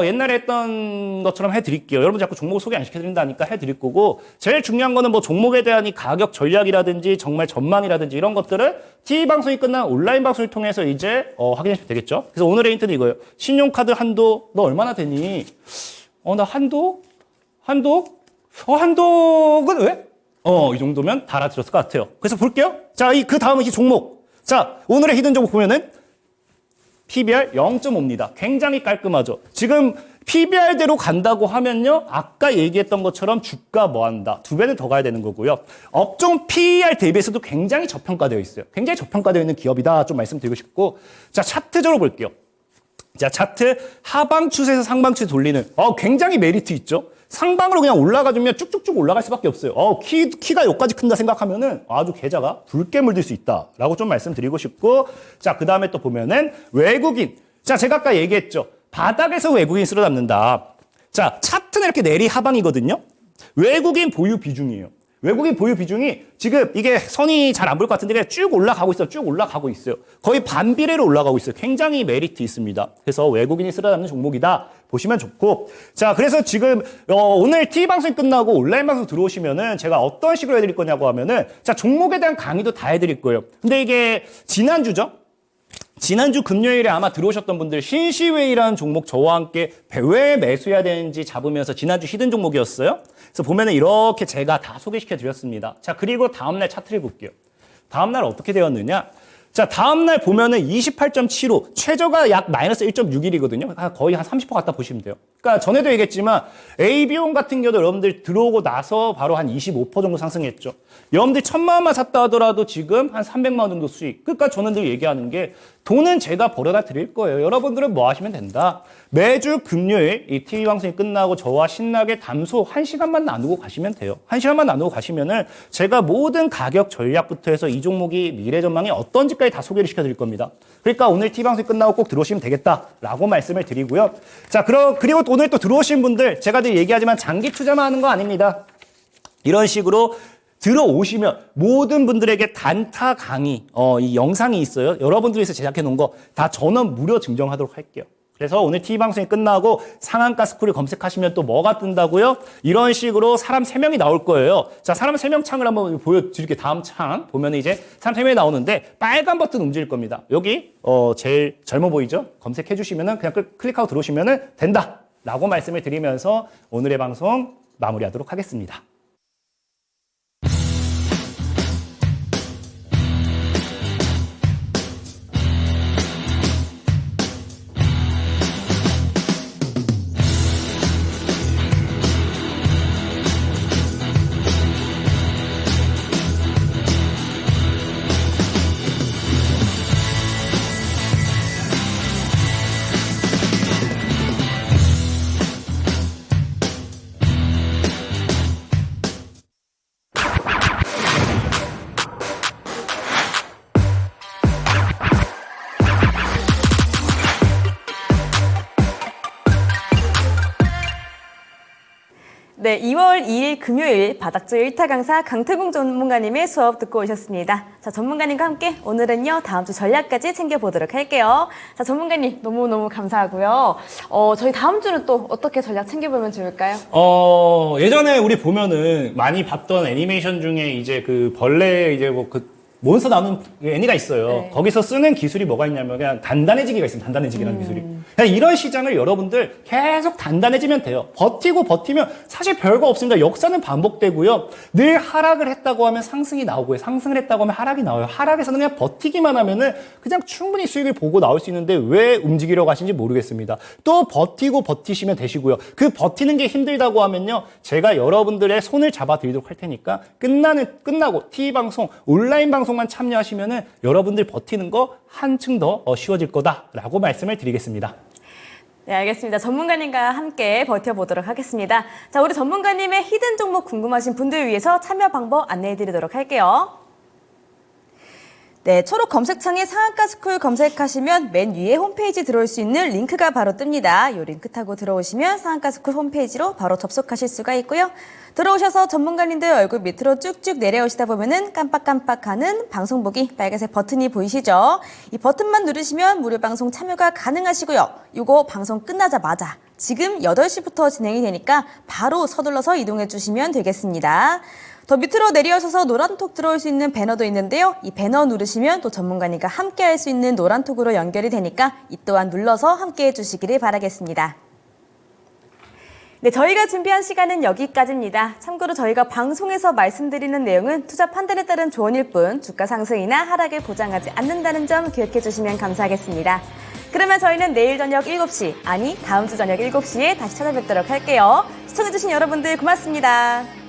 옛날에 했던 것처럼 해드릴게요. 여러분 자꾸 종목 소개 안 시켜드린다니까 해드릴 거고, 제일 중요한 거는 뭐 종목에 대한 이 가격 전략이라든지 정말 전망이라든지 이런 것들을 TV 방송이 끝난 온라인 방송을 통해서 이제 확인하시면 되겠죠. 그래서 오늘의 힌트는 이거예요. 신용카드 한도 너 얼마나 되니? 나 한도? 한도는 왜? 이 정도면 다 알아들었을 것 같아요. 그래서 볼게요. 자, 그 다음은 이 종목. 자, 오늘의 히든 종목 보면은 PBR 0.5입니다. 굉장히 깔끔하죠. 지금 PBR대로 간다고 하면요, 아까 얘기했던 것처럼 주가 뭐한다. 2배는 더 가야 되는 거고요. 업종 PER 대비해서도 굉장히 저평가되어 있어요. 굉장히 저평가되어 있는 기업이다. 좀 말씀드리고 싶고. 자, 차트적으로 볼게요. 자, 차트 하방 추세에서 상방 추세 돌리는 굉장히 메리트 있죠. 상방으로 그냥 올라가주면 쭉쭉쭉 올라갈 수밖에 없어요. 키가 여기까지 큰다 생각하면은 아주 계좌가 붉게 물들 수 있다라고 좀 말씀드리고 싶고, 자, 그 다음에 또 보면은 외국인. 자, 제가 아까 얘기했죠. 바닥에서 외국인 쓸어 담는다. 자, 차트는 이렇게 내리 하방이거든요. 외국인 보유 비중이에요. 외국인 보유 비중이 지금 이게 선이 잘 안 보일 것 같은데 그냥 쭉 올라가고 있어요. 쭉 올라가고 있어요. 거의 반비례로 올라가고 있어요. 굉장히 메리트 있습니다. 그래서 외국인이 쓸어 담는 종목이다 보시면 좋고, 자, 그래서 지금 오늘 TV 방송이 끝나고 온라인 방송 들어오시면은 제가 어떤 식으로 해드릴 거냐고 하면은, 자, 종목에 대한 강의도 다 해드릴 거예요. 근데 이게 지난주 금요일에 아마 들어오셨던 분들 신시웨이라는 종목 저와 함께 왜 매수해야 되는지 잡으면서 지난주 히든 종목이었어요. 그래서 보면은 이렇게 제가 다 소개시켜 드렸습니다. 자, 그리고 다음날 차트를 볼게요. 다음날 어떻게 되었느냐? 자, 다음날 보면은 28.75, 최저가 약 마이너스 1.61이거든요. 거의 한 30% 갖다 보시면 돼요. 그러니까 전에도 얘기했지만 AB온 같은 경우도 여러분들 들어오고 나서 바로 한 25% 정도 상승했죠. 여러분들 1,000만 원만 샀다 하더라도 지금 한 300만 원 정도 수익. 그러니까 저는 늘 얘기하는 게 돈은 제가 벌어다 드릴 거예요. 여러분들은 뭐 하시면 된다. 매주 금요일 이 TV 방송이 끝나고 저와 신나게 담소 1시간만 나누고 가시면 돼요. 1시간만 나누고 가시면은 제가 모든 가격 전략부터 해서 이 종목이 미래 전망이 어떤지까지 다 소개를 시켜드릴 겁니다. 그러니까 오늘 TV 방송이 끝나고 꼭 들어오시면 되겠다라고 말씀을 드리고요. 자, 그리고 오늘 또 들어오신 분들 제가 늘 얘기하지만 장기 투자만 하는 거 아닙니다. 이런 식으로 들어오시면 모든 분들에게 단타 강의, 이 영상이 있어요. 여러분들이 위해서 제작해 놓은 거 다 전원 무료 증정하도록 할게요. 그래서 오늘 TV 방송이 끝나고 상한가 스쿨을 검색하시면 또 뭐가 뜬다고요? 이런 식으로 사람 3명이 나올 거예요. 자, 사람 3명 창을 한번 보여드릴게요. 다음 창 보면 이제 사람 3명이 나오는데 빨간 버튼 움직일 겁니다. 여기 제일 젊어 보이죠? 검색해 주시면은 그냥 클릭하고 들어오시면은 된다라고 말씀을 드리면서 오늘의 방송 마무리하도록 하겠습니다. 네, 2월 2일 금요일 바닥주 1타 강사 강태공 전문가님의 수업 듣고 오셨습니다. 자, 전문가님과 함께 오늘은요, 다음 주 전략까지 챙겨보도록 할게요. 자, 전문가님 너무너무 감사하고요. 저희 다음 주는 또 어떻게 전략 챙겨보면 좋을까요? 예전에 우리 보면은 많이 봤던 애니메이션 중에 이제 그 벌레 이제 뭐 그 몬스터 나오는 애니가 있어요. 네. 거기서 쓰는 기술이 뭐가 있냐면 그냥 단단해지기가 있습니다. 단단해지기라는 기술이. 그냥 이런 시장을 여러분들 계속 단단해지면 돼요. 버티면 사실 별거 없습니다. 역사는 반복되고요. 늘 하락을 했다고 하면 상승이 나오고요. 상승을 했다고 하면 하락이 나와요. 하락에서는 그냥 버티기만 하면은 그냥 충분히 수익을 보고 나올 수 있는데 왜 움직이려고 하시는지 모르겠습니다. 또 버티시면 되시고요. 그 버티는 게 힘들다고 하면요. 제가 여러분들의 손을 잡아 드리도록 할 테니까 끝나고 TV 방송, 온라인 방송만 참여하시면은 여러분들 버티는 거 한층 더 쉬워질 거다라고 말씀을 드리겠습니다. 네, 알겠습니다. 전문가님과 함께 버텨보도록 하겠습니다. 자, 우리 전문가님의 히든 종목 궁금하신 분들 위해서 참여 방법 안내해드리도록 할게요. 네, 초록 검색창에 상한가 스쿨 검색하시면 맨 위에 홈페이지 들어올 수 있는 링크가 바로 뜹니다. 이 링크 타고 들어오시면 상한가 스쿨 홈페이지로 바로 접속하실 수가 있고요. 들어오셔서 전문가님들 얼굴 밑으로 쭉쭉 내려오시다 보면은 깜빡깜빡하는 방송 보기 빨간색 버튼이 보이시죠? 이 버튼만 누르시면 무료 방송 참여가 가능하시고요. 이거 방송 끝나자마자 지금 8시부터 진행이 되니까 바로 서둘러서 이동해 주시면 되겠습니다. 더 밑으로 내려오셔서 노란톡 들어올 수 있는 배너도 있는데요. 이 배너 누르시면 또 전문가님과 함께 할 수 있는 노란톡으로 연결이 되니까 이 또한 눌러서 함께 해주시기를 바라겠습니다. 네, 저희가 준비한 시간은 여기까지입니다. 참고로 저희가 방송에서 말씀드리는 내용은 투자 판단에 따른 조언일 뿐 주가 상승이나 하락을 보장하지 않는다는 점 기억해 주시면 감사하겠습니다. 그러면 저희는 내일 저녁 7시, 아니 다음 주 저녁 7시에 다시 찾아뵙도록 할게요. 시청해주신 여러분들 고맙습니다.